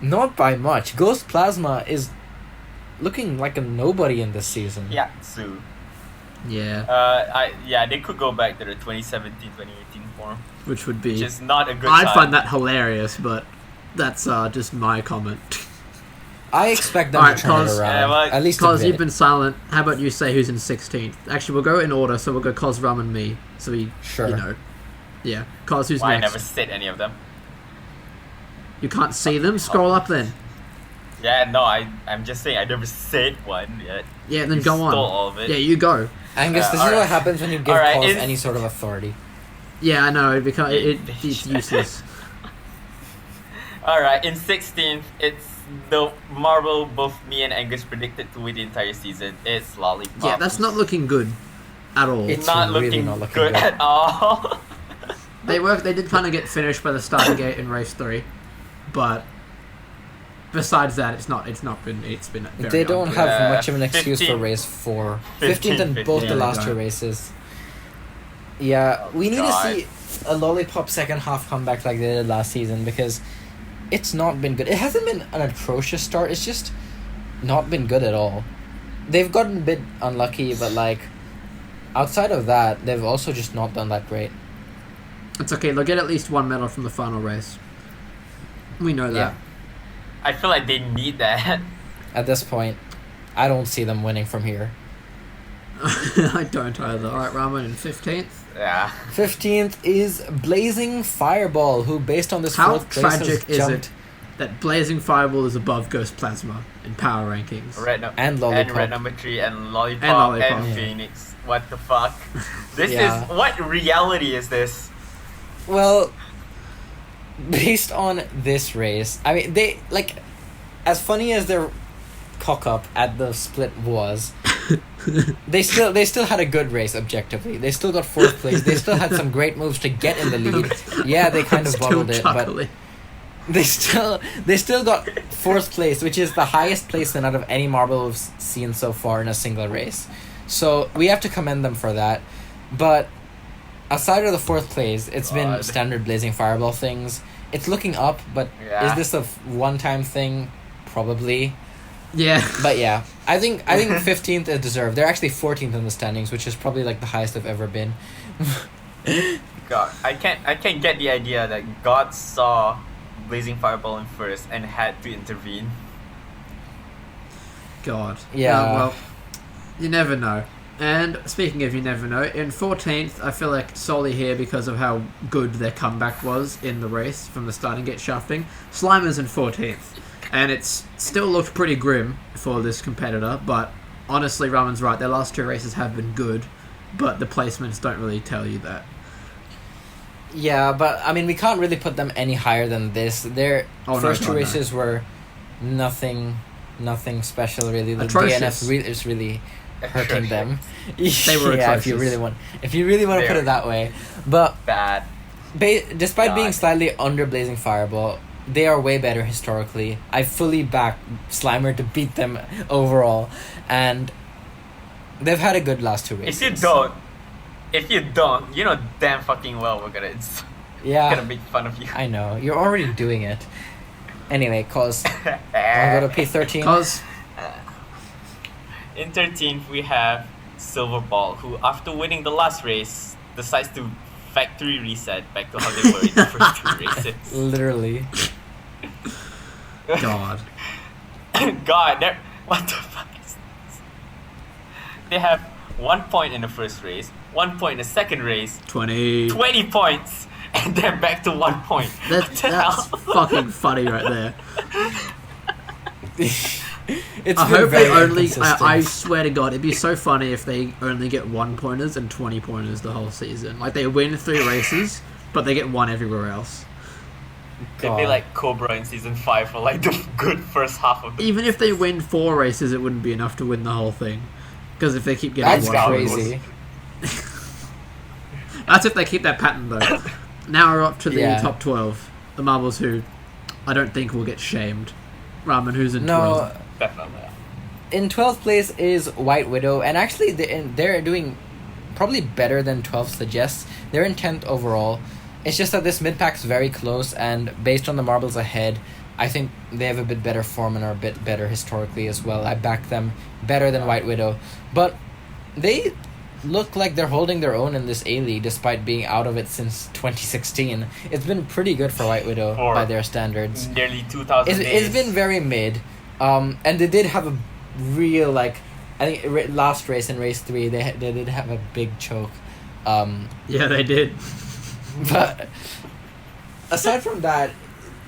not by much. Ghost Plasma is looking like a nobody in this season. Yeah, Sue. Yeah, They could go back to the 2017-2018 form, which would which be. is not a good I'd sign. find that hilarious, but that's just my comment. I expect them Alright, to turn it Cos- around. Yeah, well, at least a Cos, bit. you've been silent. How about you say who's in 16th? Actually, we'll go in order, so we'll go Cos, Ramen, me. So we, Sure. Yeah. Cos, who's Why I next? never said any of them. You can't see them? Scroll up then. Yeah, no, I'm just saying I never said one yet. Yeah, then You go on. stole all of it. Yeah, you go. Angus, this is alright. what happens when you give Alright, Cos it's- any sort of authority. Yeah, I know, because Yeah, it's useless. Alright, in 16th, it's the marble both me and Angus predicted to win the entire season. It's Lollipop. Yeah, that's not looking good at all. It's not really looking, not looking good, good. at all. They did kind of get finished by the starting gate in race 3, but besides that, it's been very They don't ugly. have Yeah, much of an excuse for 15th. race 4. 15th 15th in both Yeah, the they last 2 don't. races. Yeah, we need God. to see a Lollipop second half comeback like they did last season because it's not been good. It hasn't been an atrocious start, it's just not been good at all. They've gotten a bit unlucky, but like outside of that, they've also just not done that great. It's okay, they'll get at least one medal from the final race. We know that. I feel like they need that. At this point, I don't see them winning from here. I don't either. Alright, Ramen in 15th. Yeah. 15th is Blazing Fireball, who based on this How 4th place has tragic is jumped it that Blazing Fireball is above Ghost Plasma in power rankings? And Lollipop. red number 3 and Lollipop And Lollipop. and Yeah. Phoenix. What the fuck? This Yeah. is what reality is this? Well, based on this race, I mean, they, like, as funny as their cock-up at the split was, they still had a good race objectively. They still got 4th place. They still had some great moves to get in the lead. Yeah, they kind of Still bubbled it, but chuckling. they still got 4th place, which is the highest placement out of any marble we've seen so far in a single race. So we have to commend them for that. But aside of the 4th place, it's been God. standard Blazing Fireball things. It's looking up, but Yeah. is this a one-time thing? Probably. Yeah. But yeah, I think 15th is deserved. They're actually 14th in the standings, which is probably like the highest they've ever been. God, I can't get the idea that God saw Blazing Fireball in first and had to intervene. God. Yeah. Well, you never know. And speaking of you never know, in 14th, I feel like solely here because of how good their comeback was in the race from the starting gate shafting, Slimer's in 14th. And it's still looked pretty grim for this competitor, but honestly, Ramen's right. Their last 2 races have been good, but the placements don't really tell you that. Yeah, but I mean, we can't really put them any higher than this. Their first 2 God, no. races were nothing special really. The Atrocious. DNF is really hurting them. They were yeah, if you atrocious. really want to put They're it that way. But Bad. despite being God. slightly under Blazing Fireball, they are way better historically. I fully back Slimer to beat them overall, and they've had a good last two races. If you don't, you know damn fucking well we're gonna make fun of you. I know, you're already doing it. Anyway, cause I'll go to P13. Cause in 13th we have Silver Ball, who after winning the last race decides to factory reset back to how they were in the first two races. Literally. God. God, what the fuck is this? They have 1 point in the first race, 1 point in the second race, 20 points, and then back to 1 point. That's fucking funny right there. It's I hope they only. inconsistent. I swear to God, it'd be so funny if they only get 1 pointers and 20 pointers the whole season. Like they win 3 races, but they get 1 everywhere else. They'd be like Cobra in season 5 for like the good first half of the Even if they win 4 races, it wouldn't be enough to win the whole thing. Because if they keep getting That's 1 crazy. That's if they keep that pattern though. Now we're up to the Yeah. top 12. The marbles who I don't think will get shamed. Ramen, who's in No, 12? Definitely. in 12th place is White Widow, and actually they're doing probably better than 12th suggests. They're in 10th overall. It's just that this mid-pack's very close, and based on the marbles ahead, I think they have a bit better form and are a bit better historically as well. I back them better than White Widow. But they look like they're holding their own in this A-League despite being out of it since 2016. It's been pretty good for White Widow For by their standards. Nearly 2,000 days. It's been very mid. And they did have a real, like, I think last race in race 3, they did have a big choke. Yeah, they did. But aside from that,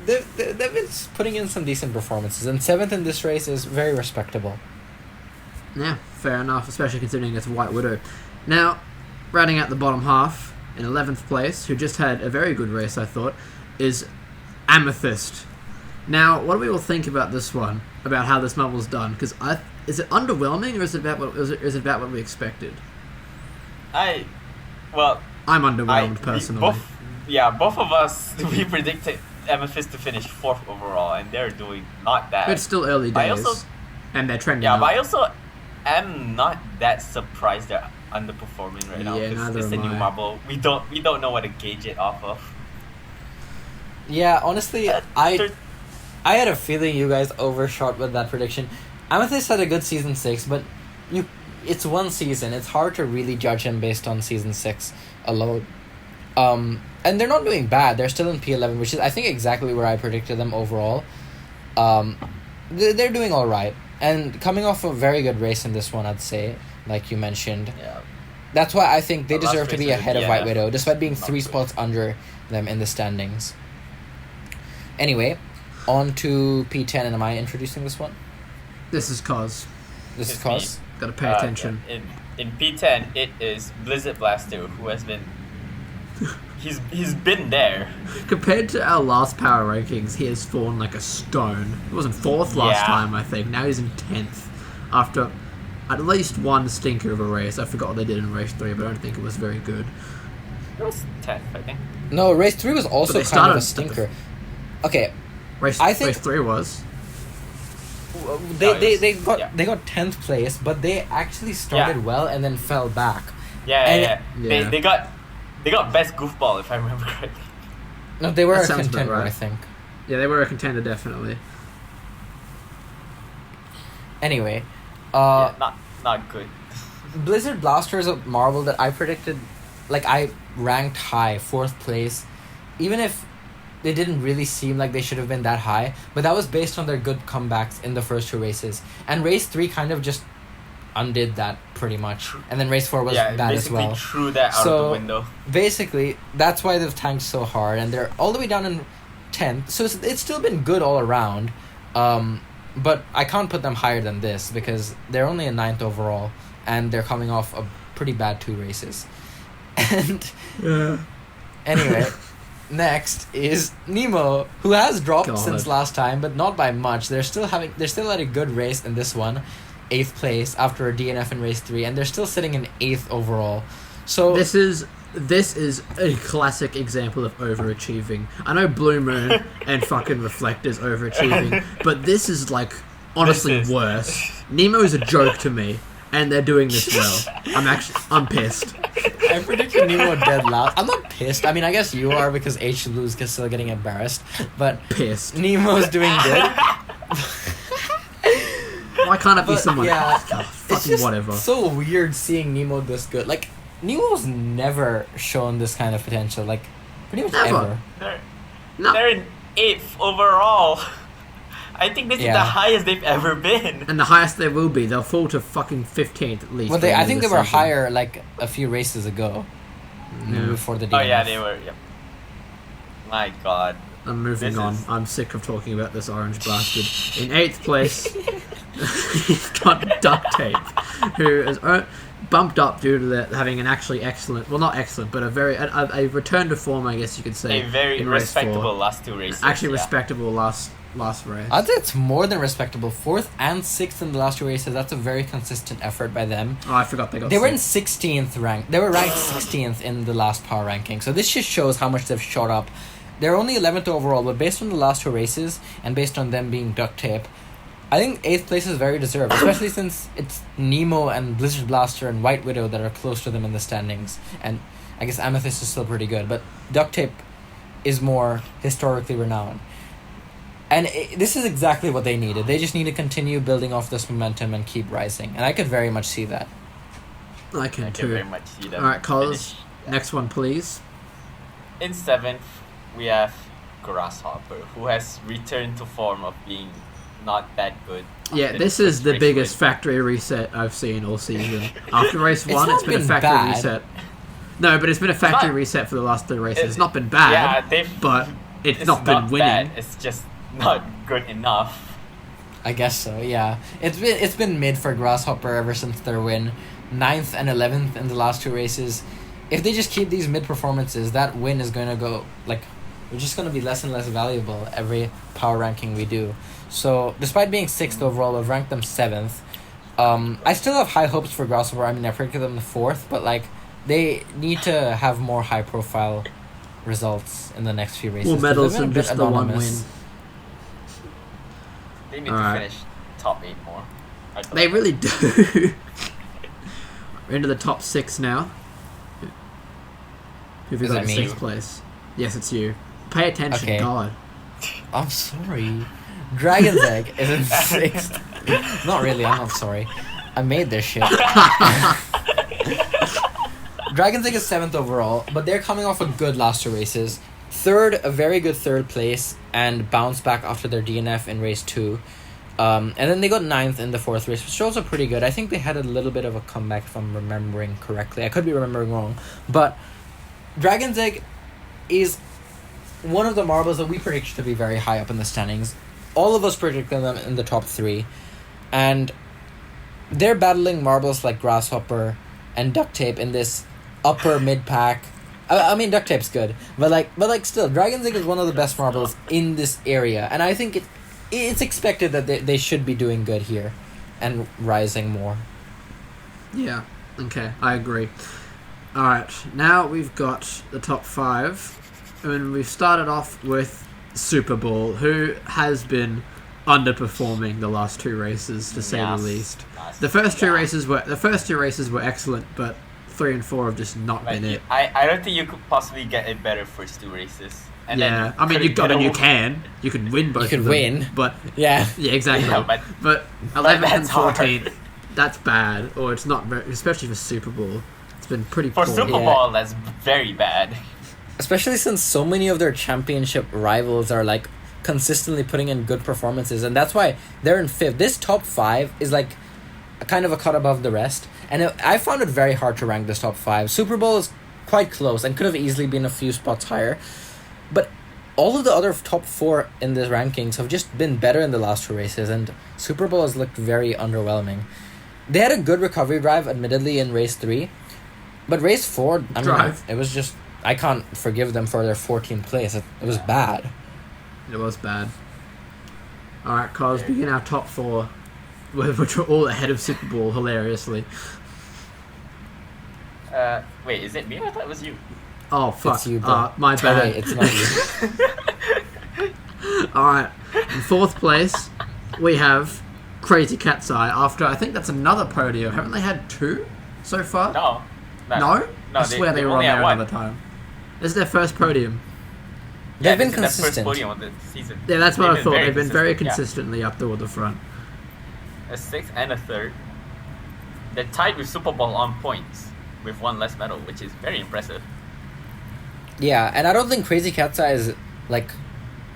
they've been putting in some decent performances, and 7th in this race is very respectable. Yeah, fair enough, especially considering it's White Widow. Now, rounding out the bottom half, in 11th place, who just had a very good race, I thought, is Amethyst. Now, what do we all think about this one? About how this marble's done? Because is it underwhelming, or is it about what we expected? I'm underwhelmed, personally. Both of us, we predicted Amethyst to finish 4th overall, and they're doing not that. But it's still early But I days, also- and they're trending Yeah, up. but I also am not that surprised they're underperforming right now. Yeah, Because neither it's a am new I. marble. We don't know what to gauge it off of. Yeah, honestly, They're- I had a feeling you guys overshot with that prediction. Amethyst had a good season 6, but it's one season. It's hard to really judge him based on season 6 alone. And they're not doing bad. They're still in P11, which is I think exactly where I predicted them overall. They're doing all right, and coming off a very good race in this one, I'd say, like you mentioned. Yeah. That's why I think they The last deserve to be race was ahead of DNF. White Widow, despite being Not 3 good. spots under them in the standings. Anyway, on to P10, and am I introducing this one? This is Cos. This is It's Cos. Gotta pay attention. Yeah. In P10, it is Blizzard Blaster, who has been... he's been there. Compared to our last power rankings, he has fallen like a stone. He was in 4th last Yeah. time, I think. Now he's in 10th. After at least one stinker of a race. I forgot what they did in race 3, but I don't think it was very good. It was 10th, I think. No, race 3 was also they kind of started a at the- stinker. Okay, Race, I think- race 3 was. they got yeah. they got 10th place, but they actually started Yeah. well and then fell back. Yeah. Yeah. They got best goofball, if I remember correctly. No, they were That a sounds about contender, right. I think. Yeah, they were a contender, definitely. Anyway, Yeah, not good. Blizzard Blaster is a marble that I predicted, like I ranked high, 4th place, even if they didn't really seem like they should have been that high, but that was based on their good comebacks in the first 2 races. And race 3 kind of just undid that pretty much. And then race 4 was Yeah, bad as basically well. threw that out of So- the window. Basically, that's why they've tanked so hard, and they're all the way down in 10th. So it's still been good all around, but I can't put them higher than this because they're only in 9th overall, and they're coming off a pretty bad 2 races. And anyway, next is Nemo, who has dropped God. since last time, but not by much. They're still at a good race in this one, 8th place after a DNF in race 3, and they're still sitting in 8th overall. So This is a classic example of overachieving. I know Blue Moon and fucking Reflector's overachieving, but this is like honestly This is- worse. Nemo is a joke to me, and they're doing this well. I'm pissed. I predicted Nemo dead last. I'm not pissed. I mean, I guess you are because H. Lou's still getting embarrassed. But Pissed. Nemo's doing good. Why can't it be But, someone? yeah, Oh, It's fucking just whatever. so weird seeing Nemo this good. Like, Nemo's never shown this kind of potential. Like, pretty much Never. ever. They're, No. they're in 8th overall. I think this is Yeah. the highest they've ever been. And the highest they will be, they'll fall to fucking 15th at least. Well, by the I end think of they the were season. higher like a few races ago. Yeah. Before the DNF. Oh yeah, they were. Yep. My God. I'm moving This on. is- I'm sick of talking about this orange bastard. In 8th place, he's got Duct Tape, who is bumped up due to having an actually excellent, well not excellent, but a return to form, I guess you could say. A very in race respectable 4. last 2 races. Actually yeah. respectable last race. I'd say it's more than respectable. 4th and 6th in the last 2 races. That's a very consistent effort by them. Oh, I forgot they got They were in sixth. 16th rank. They were ranked 16th in the last power ranking. So this just shows how much they've shot up. They're only 11th overall, but based on the last 2 races and based on them being duct tape, I think 8th place is very deserved, especially since it's Nemo and Blizzard Blaster and White Widow that are close to them in the standings. And I guess Amethyst is still pretty good, but duct tape is more historically renowned. And this is exactly what they needed. They just need to continue building off this momentum and keep rising. And I could very much see that. I can I can too. very much see them. Alright, Cos, finish. Yeah. next one please. In 7th, we have Grasshopper, who has returned to form of being not that good. Yeah, after this the is first the race biggest win. factory reset I've seen all season. After race It's 1, not it's been a been factory bad. reset. No, but it's been a factory Not- reset for the last 3 races. It- It's not been bad, Yeah, they've. but it's not been winning. Bad. It's just not good enough. I guess so, yeah. It's been mid for Grasshopper ever since their win. 9th and 11th in the last 2 races. If they just keep these mid performances, that win is going to go, like, we're just going to be less and less valuable every power ranking we do. So, despite being 6th overall, I've ranked them 7th. I still have high hopes for Grasshopper. I mean, I predicted them 4th, but, like, they need to have more high profile results in the next few races. More 'cause medals they've been than a bit just the one win. anonymous. They need Alright. to finish top 8 more. I thought. They really do. We're into the top 6 now. Who've we Is got it in me? 6th place? Yes, it's you. Pay attention, Okay. God. I'm sorry. Dragon's Egg is in 6th. Not really, I'm not sorry. I made this shit. Dragon's Egg is 7th overall, but they're coming off a good last 2 races. 3rd, a very good 3rd place, and bounced back after their DNF in race 2. And then they got 9th in the 4th race, which is also pretty good. I think they had a little bit of a comeback, if I'm remembering correctly. I could be remembering wrong. But Dragon's Egg is one of the marbles that we predicted to be very high up in the standings. All of us predicted them in the top 3. And they're battling marbles like Grasshopper and Duct Tape in this upper mid-pack. I mean, Duct Tape's good. But still, Dragon's Egg is one of the best marbles in this area. And I think it's expected that they should be doing good here and rising more. Yeah, okay, I agree. Alright, now we've got the top 5. And we've started off with Super Bowl, who has been underperforming the last 2 races, to say Yes. the least. Yes. The first two Yeah. races were excellent, but 3 and 4 have just not Like, been it. I don't think you could possibly get a better first 2 races. And Yeah, then I mean, you couldn't get a- can. You can win both. You could of them, win. but Yeah. yeah, exactly. Yeah, but 11th and that's hard. 14th, that's bad, or it's not very, especially for Super Bowl. It's been pretty For poor. Super Yeah. Bowl, that's very bad. Especially since so many of their championship rivals are like consistently putting in good performances, and that's why they're in 5th. This top 5 is like a kind of a cut above the rest, and I found it very hard to rank this top 5. Super Bowl is quite close and could have easily been a few spots higher, but all of the other top 4 in the rankings have just been better in the last 2 races, and Super Bowl has looked very underwhelming. They had a good recovery drive, admittedly, in race 3, but race 4, I mean, Drive. it was just, I can't forgive them for their 14th place. It was bad. It was bad. Alright, Cos, begin our top 4, which were all ahead of Super Bowl, hilariously. Wait, is it me? I thought it was you. Oh fuck! It's you, bro. My Oh, bad. wait, it's not you. All right. In fourth place, we have Crazy Cat's Eye. After I think that's another podium. Haven't they had 2 so far? No. No? No, I swear they were on only had there one. another time. This is their first podium. They've been this is their first consistent. podium of the season. Yeah, that's what I thought. very They've been very consistent, consistently up toward the front. yeah. A 6th and a 3rd. They're tied with Super Bowl on points with 1 less medal, which is very impressive. Yeah, and I don't think Crazy Cat's Eye is like,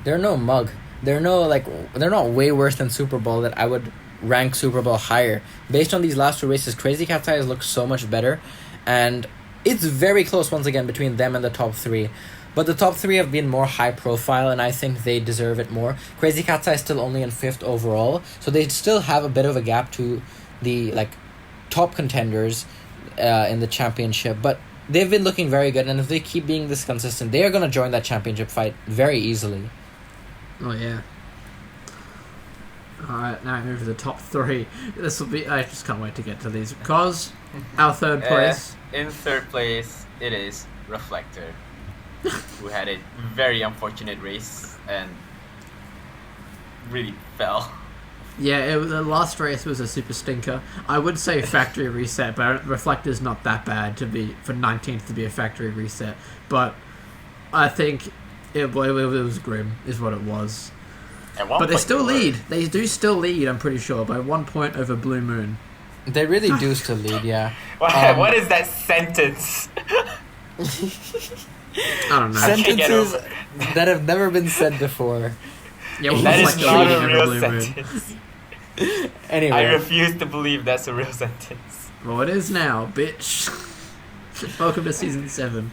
they're no mug. They're not way worse than Super Bowl that I would rank Super Bowl higher. Based on these last 2 races, Crazy Cat's Eye looks so much better, and it's very close once again between them and the top 3. But the top 3 have been more high profile, and I think they deserve it more. Crazy Cat's Eye is still only in 5th overall, so they still have a bit of a gap to the top contenders in the championship. But they've been looking very good, and if they keep being this consistent, they are going to join that championship fight very easily. Oh yeah. Alright, now we move to the top 3. This will be... I just can't wait to get to these. Cause, our 3rd place. In 3rd place, it is Reflector, who had a very unfortunate race and really fell. Yeah, the last race was a super stinker. I would say factory reset, but Reflector's not that bad for 19th to be a factory reset. But I think it was grim, is what it was. At one But they point still were. lead. They do still lead, I'm pretty sure, by 1 point over Blue Moon. They really do still lead, yeah. What is that sentence? I don't know. can't get Sentences over that have never been said before. Yeah, well, That Reflector is not leading a over real Blue Moon. sentence. Anyway. I refuse to believe that's a real sentence. Well, it is now, bitch. Welcome to season 7.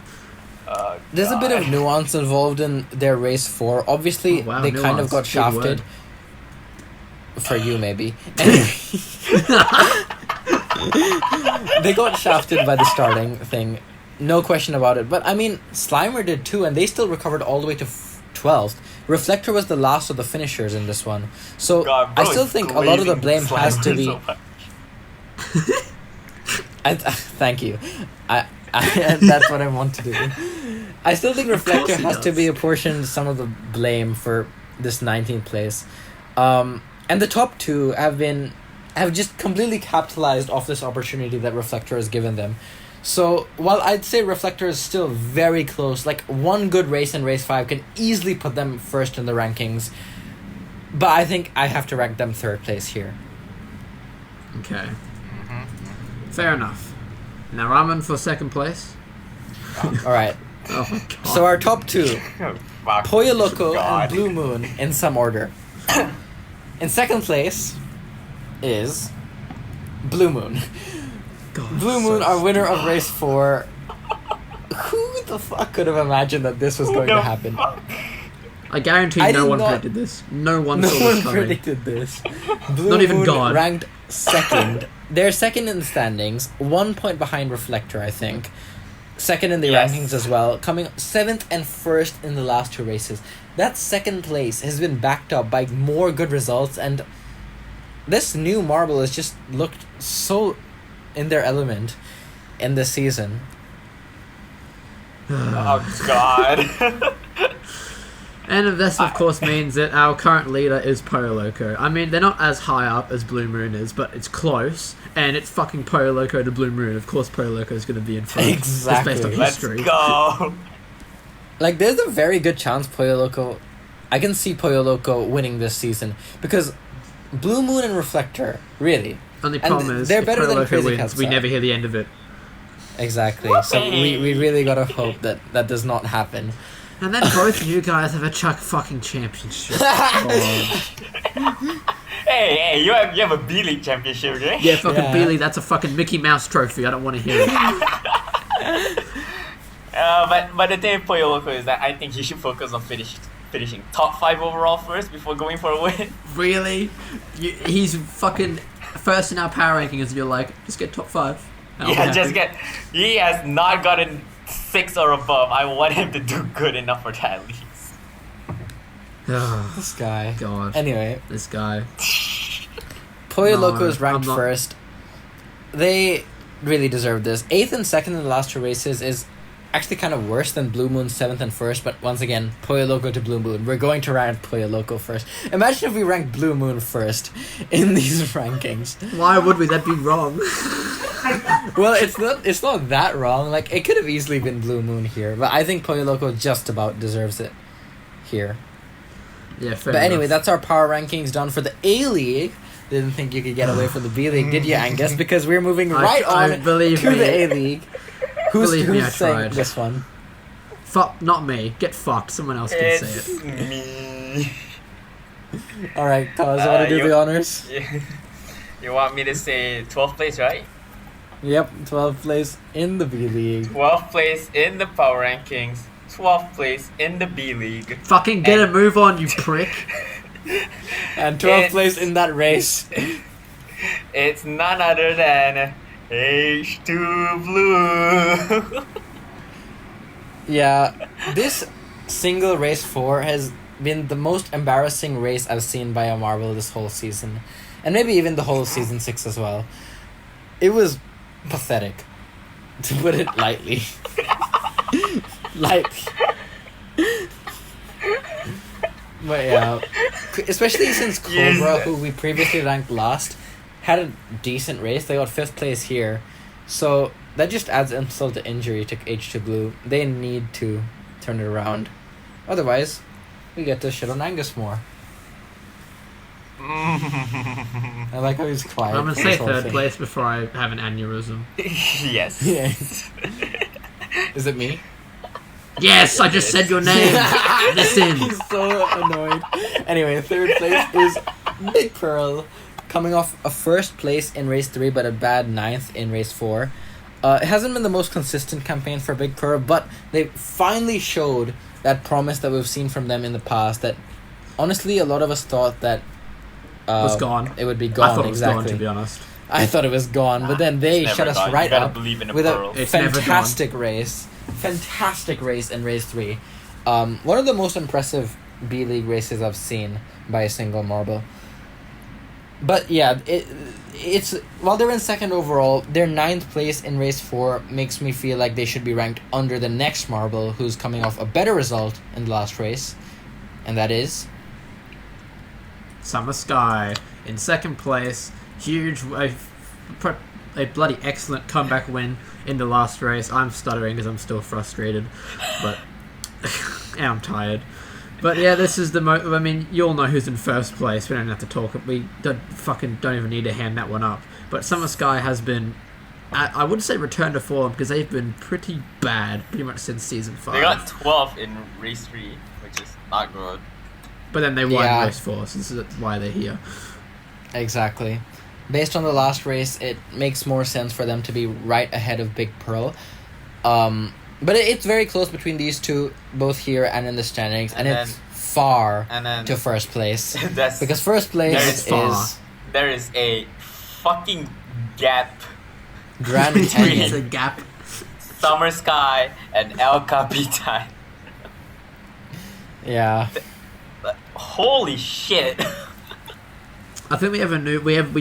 Oh, There's a bit of God. nuance involved in their race 4. Obviously, Oh, wow, they kind of nuance. got Good shafted. word. For you, maybe. They got shafted by the starting thing. No question about it. But, I mean, Slimer did too, and they still recovered all the way to 12th. Reflector was the last of the finishers in this one. So, God, bro I still is think a lot of the glazing blame has to Slimer be... so much. Thank you. That's what I want to do. I still think Reflector he has to does. be apportioned some of the blame for this 19th place. And the top 2 have just completely capitalized off this opportunity that Reflector has given them. So while I'd say Reflector is still very close, like one good race in race 5 can easily put them first in the rankings, but I think I have to rank them 3rd place here. Okay. Fair enough. Now Ramen for 2nd place. All right. Oh my god. So our top 2, Fuck. Pollo Loco God. and Blue Moon in some order. In 2nd place is Blue Moon. God, Blue so Moon, our winner of stupid. race 4. Who the fuck could have imagined that this was going to happen? I guarantee I no did one not- predicted this. No one No saw one this coming. predicted this. Blue Not even Moon God. ranked 2nd. They're 2nd in the standings, 1 point behind Reflector, I think. 2nd in the Yes. rankings as well, coming 7th and 1st in the last 2 races. That 2nd place has been backed up by more good results, and this new marble has just looked so in their element in this season. Oh God. And this, of course, means that our current leader is Pollo Loco. I mean, they're not as high up as Blue Moon is, but it's close. And it's fucking Pollo Loco to Blue Moon. Of course, Pollo Loco is going to be in front. Exactly. Just based on Let's history. go. Like, there's a very good chance Pollo Loco... I can see Pollo Loco winning this season, because Blue Moon and Reflector, really. Only And problem is, they're if better Pollo than Loco Crazy wins, Cat's we Eye. never hear the end of it. Exactly. So we really gotta hope that that does not happen. And then both you guys have a Chuck fucking championship. God. Hey, you have a B League championship, right? Yeah, fucking Yeah. Bealey, that's a fucking Mickey Mouse trophy. I don't want to hear it. But the thing with Pollo Loco is that I think he should focus on finishing top 5 overall first before going for a win. Really? He's fucking first in our power rankings, and you're like, just get top 5. I'll be Yeah, just happy. he has not gotten 6 or above. I want him to do good enough for that at least. Oh, This guy. God. Anyway, This guy. Pollo No, Loco is ranked I'm not- first. They really deserve this. 8th and 2nd in the last 2 races is actually kind of worse than Blue Moon 7th and 1st, but once again, Pollo Loco to Blue Moon. We're going to rank Pollo Loco first. Imagine if we ranked Blue Moon first in these rankings. Why would we? That'd be wrong. Well, it's not that wrong. Like, it could have easily been Blue Moon here, but I think Pollo Loco just about deserves it here. Yeah, fair But anyway, enough. that's our power rankings done for the A-League. Didn't think you could get away from the B-League, did you, Angus? Because we're moving right on believe to me. the A-League. Who's Believe me, I saying tried. this one? Fuck, not me. Get fucked. Someone else can say It's it. me. Alright, Cause, want to do the honors? You want me to say 12th place, right? Yep, 12th place in the B-League. 12th place in the power rankings. 12th place in the B League. Fucking get a move on, you prick. And 12th place in that race. It's none other than H2 Blue. Yeah, this single race 4 has been the most embarrassing race I've seen by a Marvel this whole season. And maybe even the whole season 6 as well. It was pathetic, to put it lightly. Lightly. But yeah, especially since Cobra, Yes. who we previously ranked last, had a decent race. They got 5th place here. So that just adds insult to injury to H2 Blue. They need to turn it around. Otherwise, we get to shit on Angus more. I like how he's quiet. I'm gonna this say whole 3rd thing. place before I have an aneurysm. Yes. Yeah. Is it me? Yes, I just said your name. Listen. He's so annoyed. Anyway, 3rd place is Big Pearl, coming off a 1st place in race 3, but a bad 9th in race 4. It hasn't been the most consistent campaign for Big Pearl, but they finally showed that promise that we've seen from them in the past. That honestly, a lot of us thought that Was gone. It would be gone. I thought it was exactly. gone, to be honest. I thought it was gone, but then they It's shut never us gone. You right gotta up believe in a with pearl. a It's never gone. fantastic race. Fantastic race in race 3. One of the most impressive B-League races I've seen by a single marble. But yeah, it's while they're in 2nd overall, their 9th place in race 4 makes me feel like they should be ranked under the next marble, who's coming off a better result in the last race, and that is Summer Sky in 2nd place. Huge, a bloody excellent comeback win in the last race. I'm stuttering because I'm still frustrated, but and I'm tired. But yeah, this is the I mean, you all know who's in 1st place. We don't have to talk. We don't even need to hand that one up. But Summer Sky has been, I wouldn't say return to form because they've been pretty bad pretty much since season 5. They got 12th in race 3, which is not good. But then they won Yeah. race 4, so this is why they're here. exactly. Based on the last race, it makes more sense for them to be right ahead of Big Pearl. But it's very close between these two, both here and in the standings, and And it's far And then to 1st place. that's Because 1st place There is is far. there is a fucking gap Grand It's a Canyon. gap. Summer Sky and El Capitan. Yeah. Holy shit. I think we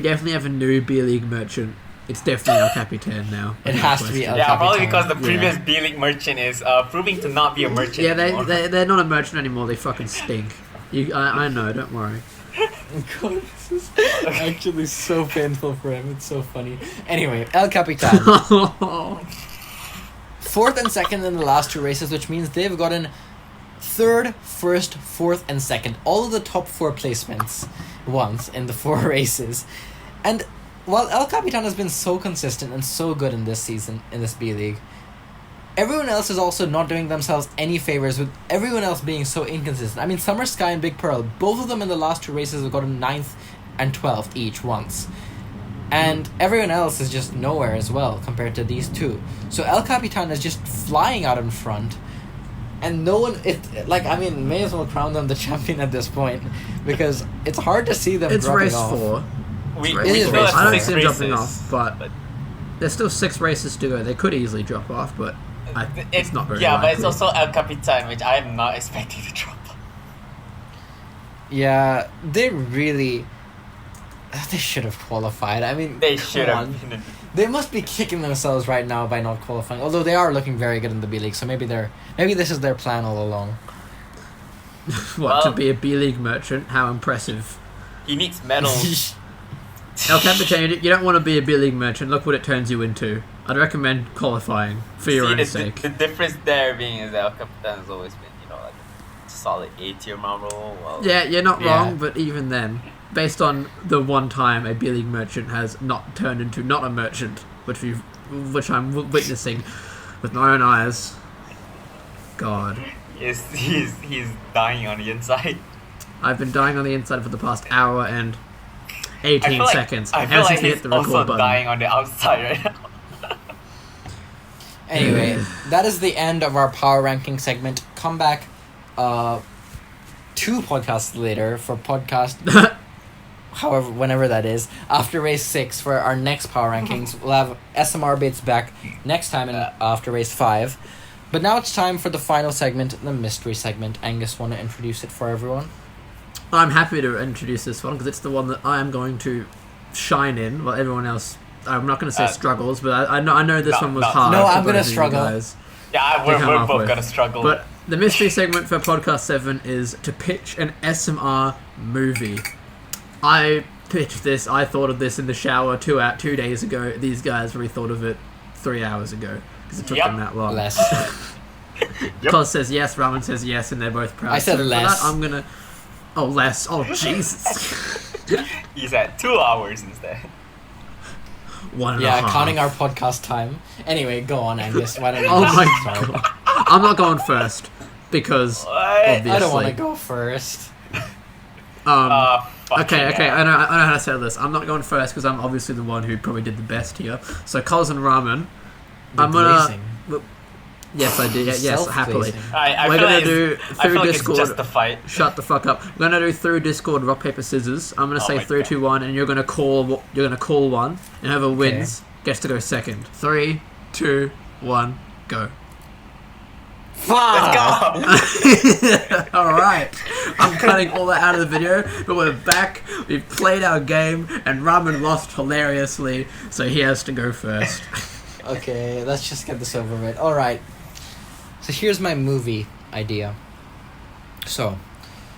definitely have a new B League merchant. It's definitely El Capitan now. It has to be El Yeah, probably Capitan. because the previous B League merchant is proving to not be a merchant Yeah, anymore. they're not a merchant anymore. They fucking stink. I know. Don't worry. God, this is actually so painful for him. It's so funny. Anyway, El Capitan. 4th and 2nd in the last 2 races, which means they've gotten 3rd, 1st, 4th, and 2nd. All of the top 4 placements once in the 4 races. And while El Capitan has been so consistent and so good in this season, in this B-League, everyone else is also not doing themselves any favors with everyone else being so inconsistent. I mean, Summer Sky and Big Pearl, both of them in the last 2 races have gotten 9th and 12th each once. And everyone else is just nowhere as well compared to these two. So El Capitan is just flying out in front. And no one, may as well crown them the champion at this point. Because it's hard to see them It's dropping race off. 4. we It is still race have I don't four. six see them dropping races, off, but there's still 6 races to go. They could easily drop off, but it's not very Yeah, but it's likely. also El Capitan, which I am not expecting to drop. Yeah, they really... They should have qualified. I mean, They come should on. have. They must be kicking themselves right now by not qualifying. Although they are looking very good in the B League, so maybe this is their plan all along. What, to Well- be a B-League merchant? How impressive. He needs medals. El Capitan, you don't want to be a B-League merchant. Look what it turns you into. I'd recommend qualifying for your own the, sake. the difference there being is that El Capitan has always been, like a solid A-tier marble. Well, Yeah, you're not Yeah. wrong, but even then, based on the one time a B-League merchant has not turned into not a merchant, which I'm witnessing with my own eyes. God. He's dying on the inside. I've been dying on the inside for the past hour and 18 seconds. I And feel ever like since we he's hit the record also button. dying on the outside right now. Anyway, that is the end of our power ranking segment. Come back 2 podcasts later for podcast however whenever that is, after race 6 for our next power rankings. We'll have SMR bits back next time after race 5. But now it's time for the final segment, the mystery segment. Angus, want to introduce it for everyone? I'm happy to introduce this one because it's the one that I am going to shine in, while everyone else, I'm not going to say struggles, but I know this one was hard. No, for I'm gonna both of you struggle. guys. Yeah, We come we're up both with. gonna struggle. But the mystery segment for podcast 7 is to pitch an SMR movie. I pitched this. I thought of this in the shower 2 days ago. These guys really thought of it 3 hours ago because it took Yep. them that long. Less. Yep. Koz says yes, Ramen says yes, and they're both proud. I said So for less. that, I'm gonna. Oh, less. Oh, Jesus. He's at 2 hours instead. 1.5. Yeah, counting our podcast time. Anyway, go on, Angus. Why don't you Oh just my start? God. I'm not going first because What? obviously. I don't want to go first. Fucking Okay. hell. I know how to say this. I'm not going first because I'm obviously the one who probably did the best here. So Koz and Ramen. I'm gonna. Glazing. Yes, I did. Yes, happily. Self-glazing. I We're feel gonna like do it's, I through feel like Discord. it's justified. Shut the fuck up. We're gonna do through Discord rock paper scissors. I'm gonna Oh say my 3, God. 2, 1, and you're gonna call one, and whoever wins gets to go second. 3, 2, 1, go. Let's go! All right, I'm cutting all that out of the video, but we're back. We've played our game, and Ramen lost hilariously, so he has to go first. Okay, let's just get this over with. Alright. So here's my movie idea. So,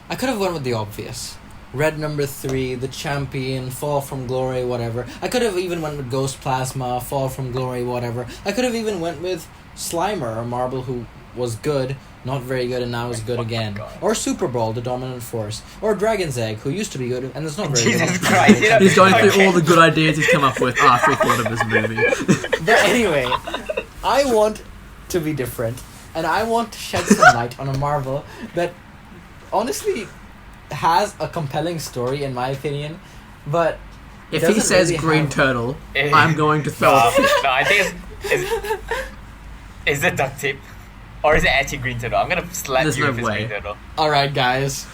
I could have went with the obvious. Red number 3, the champion, fall from glory, whatever. I could have even went with Ghost Plasma, fall from glory, whatever. I could have even went with Slimer, a marble who was good, not very good, and now is good again. God. Or Super Brawl, the dominant force. Or Dragon's Egg, who used to be good, and is not very Jesus good. Christ, you know- He's going through Okay. all the good ideas he's come up with after he thought of his movie. But anyway, I want to be different, and I want to shed some light on a Marvel that honestly has a compelling story, in my opinion, but If he doesn't says really green have- turtle, Eh. I'm going to throw No, a fit. no, I think is it duct tape? Or is it actually green turtle? I'm gonna slap There's you no if it's way. green turtle. Alright, guys,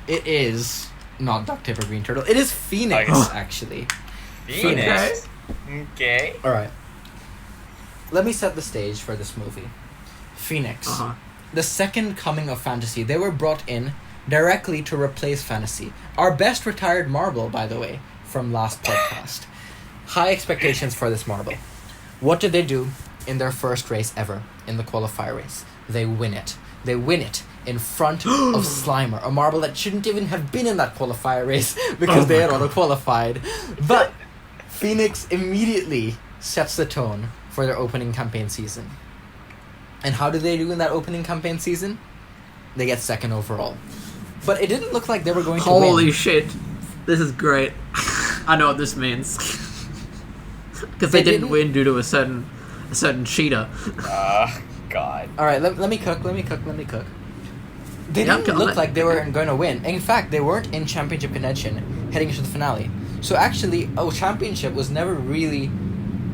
it is not Duct Tape or Green Turtle. It is Phoenix, Okay. actually. Phoenix. Okay. Alright. Let me set the stage for this movie. Phoenix. Uh-huh. The second coming of fantasy. They were brought in directly to replace fantasy. Our best retired marble, by the way, from last podcast. High expectations for this marble. What did they do in their first race ever, in the qualifier race? They win it. They win it in front of Slimer, a marble that shouldn't even have been in that qualifier race because Oh they my had God. auto-qualified. But Phoenix immediately sets the tone for their opening campaign season. And how did they do in that opening campaign season? They get second overall. But it didn't look like they were going to win. Holy shit. This is great. I know what this means. Because they didn't win due to a certain cheater. God. Alright, let me cook. They Yeah, didn't I'm look not- like they were going to win. In fact, they weren't in championship contention heading into the finale. So actually, a championship was never really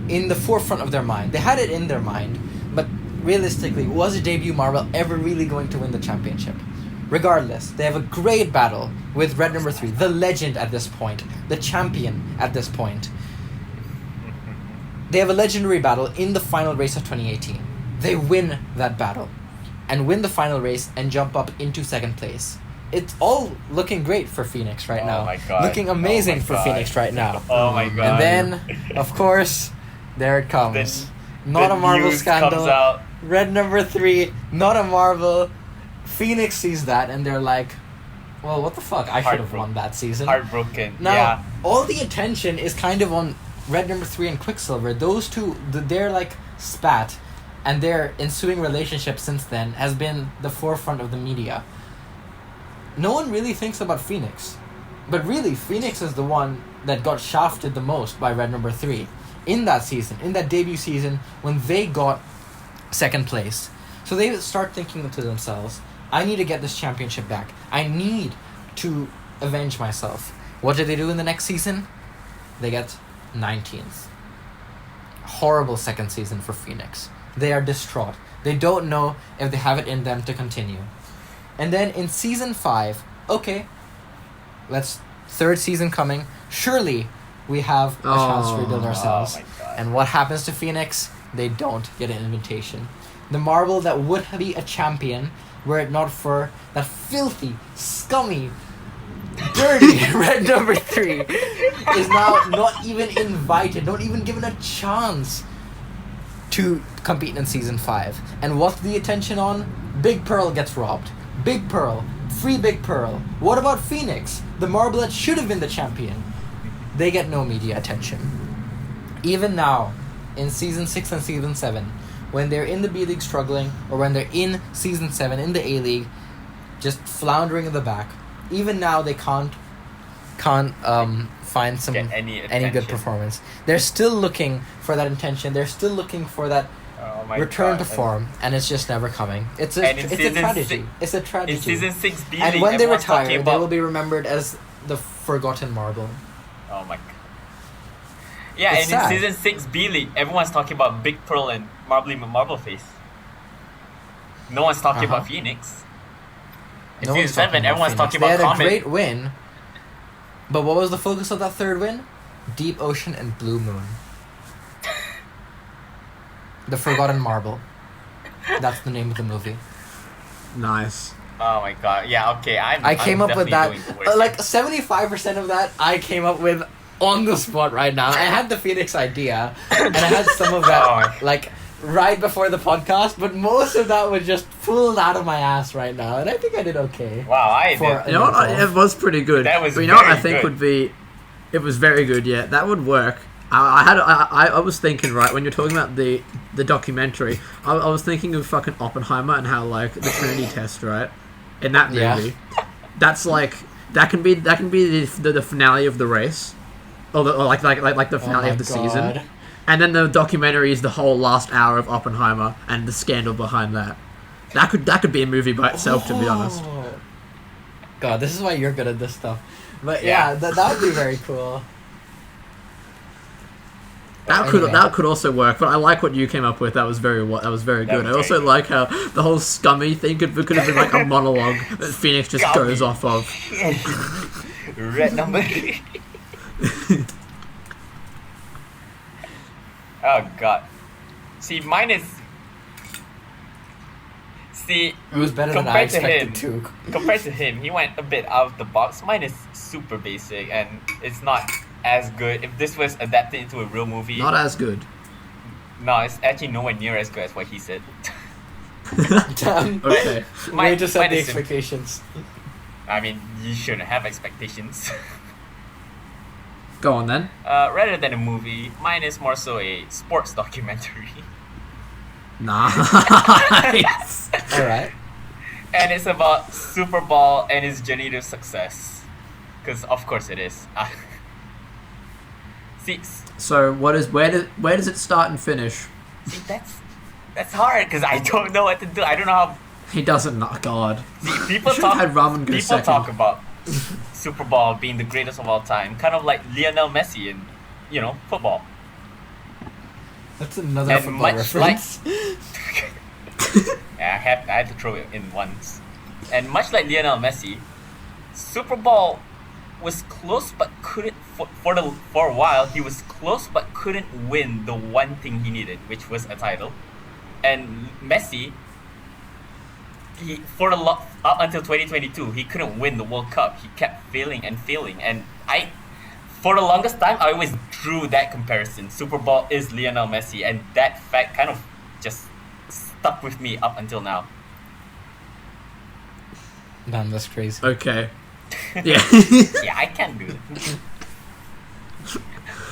in the forefront of their mind. They had it in their mind, but realistically, was a debut Marvel ever really going to win the championship? Regardless, they have a great battle with Red number 3, the legend at this point, the champion at this point. They have a legendary battle in the final race of 2018. They win that battle and win the final race and jump up into second place. it's all looking great for Phoenix right now. Oh my god. Looking amazing Oh my for god. Phoenix right now. Oh my god. And then, of course, there it comes. Then Not the a Marvel news scandal. comes out. Red number 3, not a Marvel. Phoenix sees that and they're like, well, what the fuck? I should have won that season. Heartbroken. Now, yeah. all the attention is kind of on Red number 3 and Quicksilver. Those two, they're like spat, and their ensuing relationship since then has been the forefront of the media. No one really thinks about Phoenix. But really, Phoenix is the one that got shafted the most by Red number 3 in that season, in that debut season when they got second place. So they start thinking to themselves, I need to get this championship back. I need to avenge myself. What do they do in the next season? They get 19th. Horrible second season for Phoenix. They are distraught. They don't know if they have it in them to continue. And then in season 5, okay, third season coming. Surely we have a chance to rebuild ourselves. Oh my god. And what happens to Phoenix? They don't get an invitation. The Marvel that would be a champion, were it not for that filthy, scummy, dirty Red number 3, is now not even invited, not even given a chance to compete in season 5. And what's the attention on? Big Pearl gets robbed. Big Pearl. Free Big Pearl. What about Phoenix? The Marvel that should have been the champion. They get no media attention. Even now, in season 6 and season 7, when they're in the B League struggling, or when they're in season 7 in the A League, just floundering in the back, even now they can't find some Get any good attention. performance. They're still looking for that intention. They're still looking for that Oh my return god. to form, and it's just never coming. It's a And in season tragedy. It's a In tragedy. season 6 B And League, when they everyone's retire, talking they about... will be remembered as the forgotten Marvel. Oh my god. Yeah, It's and sad. in season 6 B League, everyone's talking about Big Pearl and Marble Face. No one's talking Uh-huh. about Phoenix. In No season one's talking 7, about everyone's Phoenix. talking They about had a Comet. great win, but what was the focus of that third win? Deep Ocean and Blue Moon. The Forgotten Marble. That's the name of the movie. Nice. Oh my god. Yeah, okay. I came up with that. Doing the worst. Like 75% of that I came up with on the spot right now. I had the Phoenix idea, and I had some of Oh. that like right before the podcast, but most of that was just pulled out of my ass right now, and I think I did okay. Wow, I For- did. You know what? It was pretty good. That was But you know what I very think good. would be... It was very good, yeah. That would work. I was thinking, right, when you're talking about the documentary, I was thinking of fucking Oppenheimer and how, like, the Trinity test, right? In that movie. Yeah. That's like... That can be the finale of the race. Or like the finale of the season. And then the documentary is the whole last hour of Oppenheimer and the scandal behind that. That could be a movie by itself, to be honest. Oh. God, this is why you're good at this stuff. But Yeah. yeah, that would be very cool. Anyway. That could also work, but I like what you came up with. That was very good. was I very also good. like how the whole scummy thing could have been like a monologue that Phoenix just Scummy. goes off of. Red number. Oh god. See, mine is. See, It was better than I compared to him, expected too. compared to him, he went a bit out of the box. Mine is super basic and it's not as good. If this was adapted into a real movie, Not as good. no, it's actually nowhere near as good as what he said. Damn. Okay. Mine- Way to set mine the is sim- expectations. I mean, you shouldn't have expectations. Go on then. Rather than a movie, mine is more so a sports documentary. Nice. Alright. And it's about Super Bowl and his journey to success. Because of course it is. See, So where does it start and finish? see, that's hard because I don't know what to do. I don't know how. He doesn't. Oh, God. See, people Should've talk. had Ramen go People second. talk about Super Bowl being the greatest of all time, kind of like Lionel Messi in, football. That's another And football much reference. I had to throw it in once. And much like Lionel Messi, Super Bowl was close but couldn't for a while he was close but couldn't win the one thing he needed, which was a title. And Messi up until 2022, he couldn't win the World Cup. He kept failing, and for the longest time, I always drew that comparison. Super Bowl is Lionel Messi, and that fact kind of just stuck with me up until now. Man, that's crazy. Okay. Yeah. Yeah, I can do it.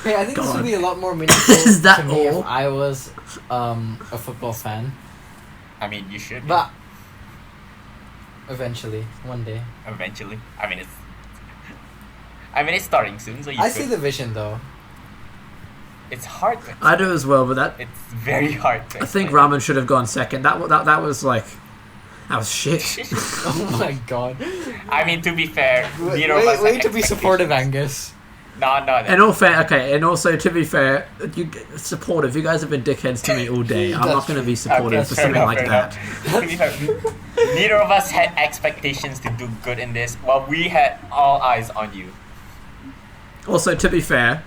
Hey, I think this God. would be a lot more meaningful Is that to me all? if I was a football fan. I mean, you should. But eventually, one day. Eventually. I mean, it's starting soon, so you I could. see the vision though. It's hard to I do as well, but It's very hard to I think explain. Ramen should have gone second. That was like, that was shit. Oh my god. I mean, to be fair, Wait, neither of us wait had to be supportive, expectations. Angus. No. And all fair, okay, and also to be fair, supportive. You guys have been dickheads to me all day. I'm not going to be supportive Okay, for fair something enough, like fair that. enough. To be fair, neither of us had expectations to do good in this, while we had all eyes on you. Also, to be fair,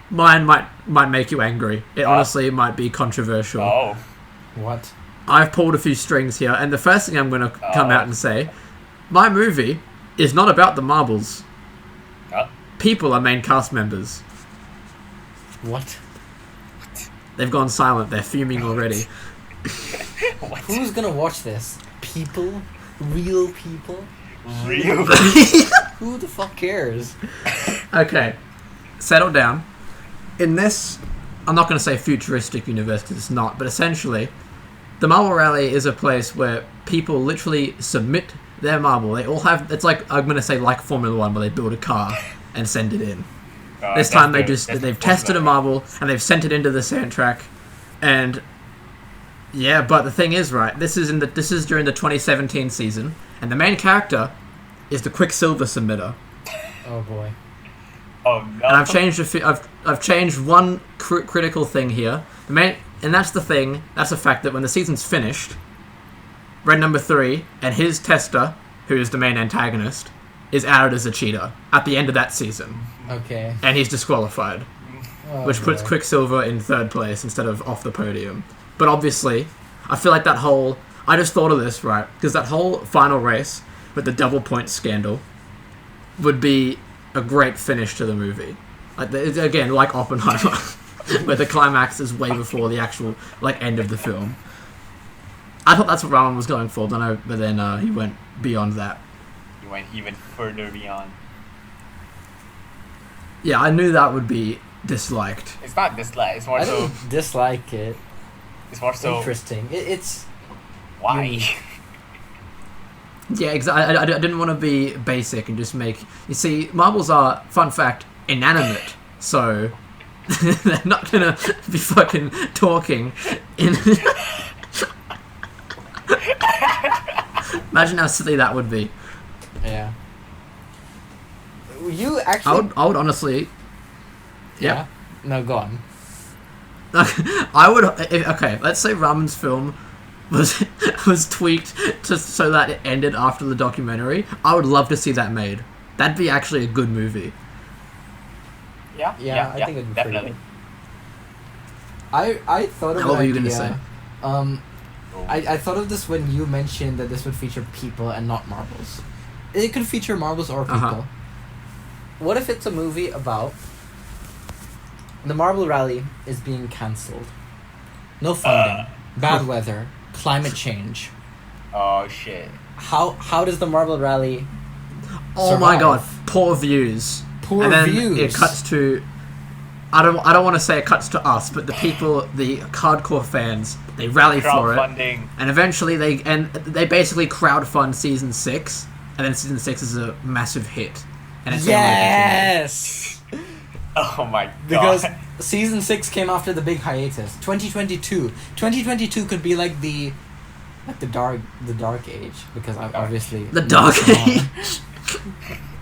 mine might make you angry. It honestly might be controversial. Oh. What? I've pulled a few strings here, and the first thing I'm going to come out and say, my movie is not about the marbles. People are main cast members. What? They've gone silent. They're fuming already. What? Who's gonna watch this? People? Real people? Real? Who the fuck cares? Okay, settle down. In this, I'm not going to say futuristic universe because it's not, but essentially, the Marble Rally is a place where people literally submit their marble. They all have, it's like, I'm going to say like Formula 1 where they build a car and send it in. This time they've tested a marble and they've sent it into the sand track, and yeah, but the thing is, right, this is during the 2017 season, and the main character is the Quicksilver submitter. Oh boy. Oh no. And I've changed I've changed one critical thing here. That's the fact that when the season's finished, Red number 3 and his tester, who is the main antagonist, is outed as a cheater at the end of that season. Okay. And he's disqualified, Oh, which puts boy. Quicksilver in 3rd place instead of off the podium. But obviously, I feel like I just thought of this, right? Because that whole final race with the double point scandal would be a great finish to the movie. Again, like Oppenheimer, where the climax is way before the actual end of the film. I thought that's what Ramen was going for, but then he went beyond that. You went even further beyond. Yeah, I knew that would be disliked. It's not dislike. It's more I so. don't dislike it. It's more so. Interesting. It's Why? unique. Yeah, exactly. I didn't want to be basic and just make... You see, marbles are, fun fact, inanimate. So, they're not going to be fucking talking in... Imagine how silly that would be. Yeah. You actually. I would honestly... Yeah. No, go on. I would... Okay, let's say Ramen's film was tweaked so that it ended after the documentary. I would love to see that made. That'd be actually a good movie. Yeah. Yeah, I think it'd be definitely. pretty good. I thought of What an were you idea. gonna say? I thought of this when you mentioned that this would feature people and not marbles. It could feature marbles or people. Uh-huh. What if it's a movie about the Marble Rally is being cancelled? No funding, bad weather, climate change. Oh shit. How does the Marble Rally Oh my survive? god, poor views. Poor and then views. it cuts to... I don't want to say it cuts to us, but the people, the hardcore fans, they rally for it. Crowdfunding. And eventually they basically crowdfund season 6, and then season 6 is a massive hit. And it's Yes! Oh my god. Because season 6 came after the big hiatus. 2022. 2022 could be like the dark age, because obviously The dark age.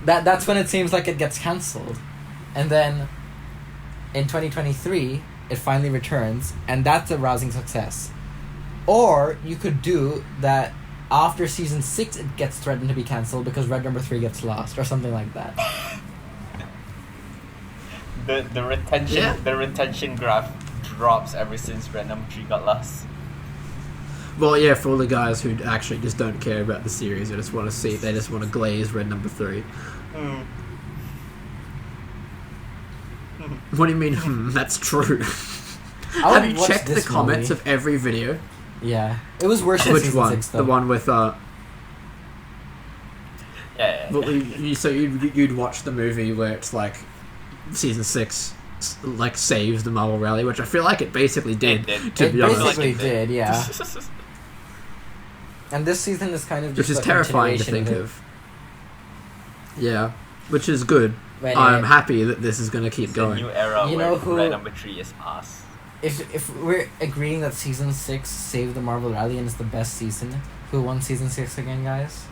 that's when it seems like it gets cancelled. And then in 2023 it finally returns, and that's a rousing success. Or you could do that after season 6 it gets threatened to be cancelled because Red number 3 gets lost or something like that. the retention Yeah. the retention graph drops ever since Red number 3 got lost. Well, yeah, for all the guys who actually just don't care about the series, they just want to see, they just want to glaze red number 3. What do you mean? That's true. Have you checked the comments of every video? Yeah, it was worse than Which season one? 6, though. The one with Yeah. Well, you'd watch the movie where it's like season 6 like saves the Marvel Rally, which I feel like it basically did. To be honest, basically did, yeah. And this season is kind of just which is a terrifying to continuation think of. Yeah, which is good. But I'm anyway, happy that this is going to keep The going. new era You where know who- red number 3 is us. if we're agreeing that season 6 saved the Marvel Rally and is the best season, who won season 6 again, guys?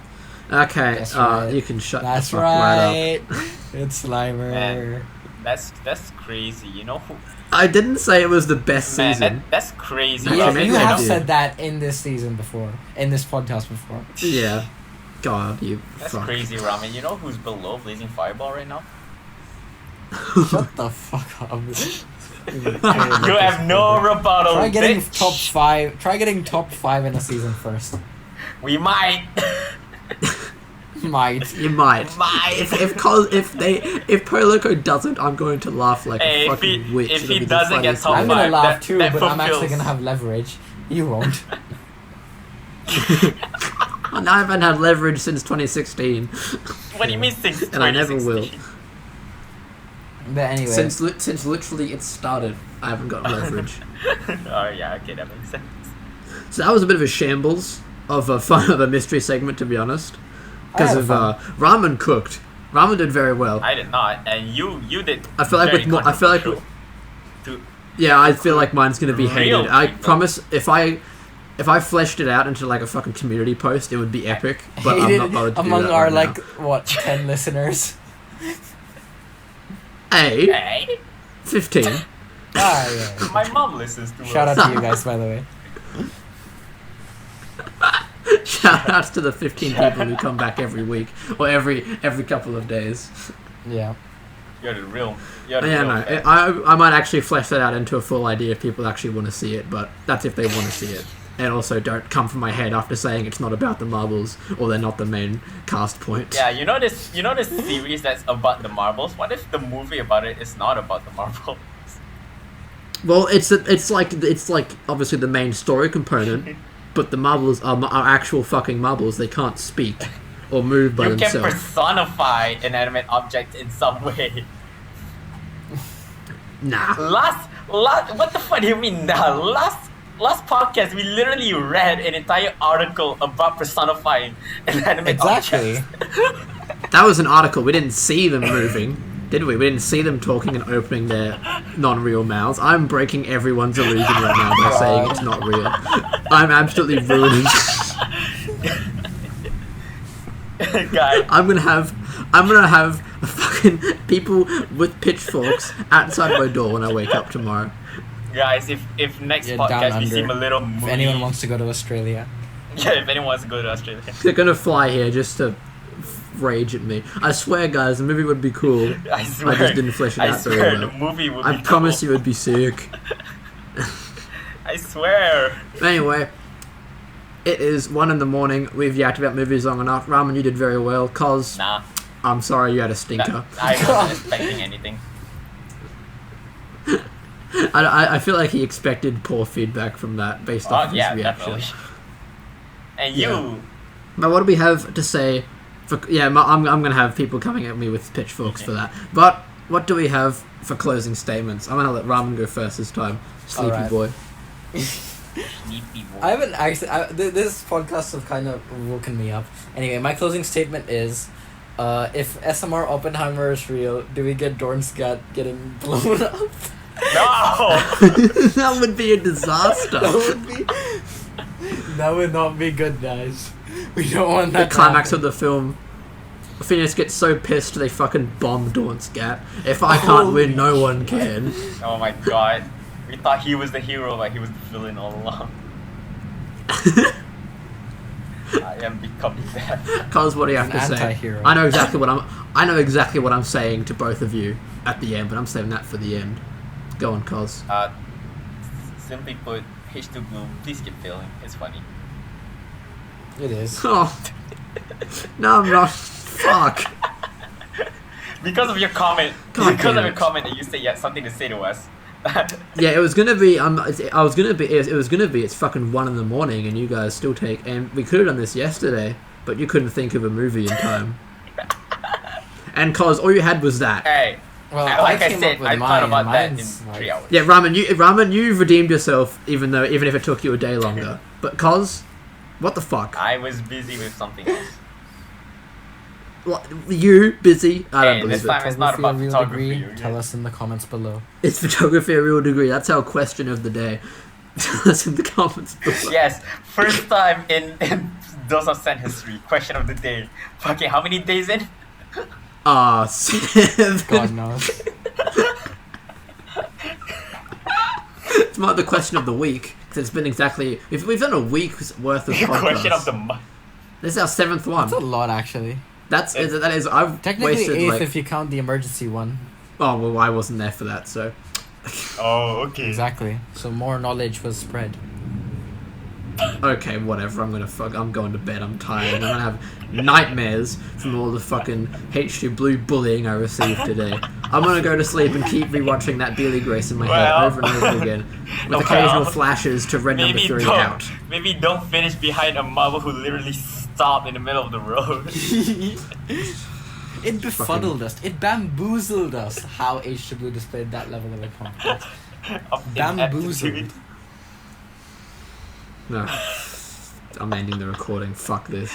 Okay, That's right. you can shut That's the fuck right up. right. It's Slimer. Man. That's crazy. You know who? I didn't say it was the best Man, season. that's crazy. Yeah, Yeah, maybe you I have did. said that in this season before, in this podcast before. Yeah. God, you That's fuck. crazy, Ramen. You know who's below Blazing Fireball right now? Shut the fuck up. You have no rebuttal. Try getting bitch. top 5. Try getting top 5 in a season first. We might. Might. You might. Might. If Proloco doesn't, I'm going to laugh like Hey, a if fucking he- witch. if It'll he be the doesn't get funniest top thing. I'm gonna five, laugh that- too, that but I'm actually fulfills- gonna have leverage. You won't. And I haven't had leverage since 2016. What do you mean since And I never will. 2016? But anyway. Since literally it started, I haven't got leverage. Oh yeah, okay, that makes sense. So that was a bit of a shambles of a fun of a mystery segment, to be honest. Because had of fun. Ramen cooked. Ramen did very well. I did not, and you did. I feel like very with more, I feel like controversial. To- yeah, I feel like mine's gonna be Real hated. I people. promise if I fleshed it out into like a fucking community post, it would be epic. But I'm hated not bothered to do among that our right now. 10 listeners. A Hey, 15. Yeah. my mom listens to Shout us. out to you guys, by the way. Shout outs to the 15 people who come back every week or every couple of days. Yeah. You're the real. You're the Yeah, real no, fan. I might actually flesh that out into a full idea if people actually want to see it, but that's if they want to see it. And also don't come from my head after saying it's not about the marbles or they're not the main cast point. Yeah, you know this series that's about the marbles. What if the movie about it is not about the marbles? Well, it's like obviously the main story component, but the marbles are actual fucking marbles. They can't speak or move by You can themselves. personify an inanimate object in some way. Nah. Last, what the fuck do you mean now? Last podcast, we literally read an entire article about personifying inanimate Exactly. objects. That was an article. We didn't see them moving, did we? We didn't see them talking and opening their non-real mouths. I'm breaking everyone's illusion right now by saying it's not real. I'm absolutely ruining. Guys, I'm gonna have fucking people with pitchforks outside my door when I wake up tomorrow. guys, if next Yeah, down podcast we under. seem a little If moody, anyone wants to go to Australia. yeah, if anyone wants to go to Australia, They're gonna fly here just to rage at me. I swear, guys, the movie would be cool. I swear, I just didn't flesh it I out very swear well. the movie would I be promise cool. you it'd be sick. I swear. Anyway, it is 1 a.m. We've yacked about movies long enough. Ramen, you did very well. Cos, Nah, I'm sorry you had a stinker. I wasn't expecting anything. I feel like he expected poor feedback from that based off Oh of yeah, his reaction. definitely. And Yeah. you, But what do we have to say? I'm gonna have people coming at me with pitchforks for that. But what do we have for closing statements? I'm gonna let Ramen go first this time. Sleepy Alright. boy. sleepy boy. I haven't actually. This podcast have kind of woken me up. Anyway, my closing statement is, if SMR Oppenheimer is real, do we get D'ornse getting blown up? No. That would be a disaster. That would not be good, guys. We don't want The that. to climax happen. of the film. Phineas gets so pissed they fucking bomb D'ornse Gat. If I can't win, no one can. Oh my god. We thought he was the hero, but he was the villain all along. I am becoming that. Cos, what do you have An to say? anti-hero. I know exactly what I'm saying to both of you at the end, but I'm saving that for the end. Go on, Cos. Simply put, H2 Blue, please keep failing. It's funny. It is. Oh. No, I'm not. Fuck. Because of your comment. God because damn of your it. comment, and you said you had something to say to us. Yeah, it was gonna be. I was gonna be. It was gonna be. It's fucking 1 a.m, and you guys still take. And we could have done this yesterday, but you couldn't think of a movie in time. And cause all you had was that. Hey, Well, like I came said, up with I thought about that in mine's 3 hours. Yeah, Ramen, you redeemed yourself, even if it took you a day longer. But cause, what the fuck? I was busy with something else. You busy? I don't Hey, believe this it. time it's not about Photography a real photography. degree? okay? Tell us in the comments below. It's photography a real degree. That's our question of the day. Tell us in the comments below. Yes, first time in Dose of Sand history. Question of the day. Fucking how many days in? 7. God knows. It's not the question of the week because it's been exactly. If we've done a week's worth of podcasts. Question of the month. This is our 7th one. That's a lot, actually. That is. I've Technically, wasted 8th like. if you count the emergency one. Oh well, I wasn't there for that, so. Oh, okay. Exactly. So more knowledge was spread. Okay, whatever. I'm going to bed. I'm tired. I'm gonna have nightmares from all the fucking H2 Blue bullying I received today. I'm gonna go to sleep and keep rewatching that Billy Grace in my head over and over again, with occasional flashes to Red Number 3 out. Maybe don't finish behind a marble who literally stopped in the middle of the road. It befuddled us. It bamboozled us. How H2 displayed that level of incompetence. Of Bamboozled. ineptitude. No, I'm ending the recording. Fuck this.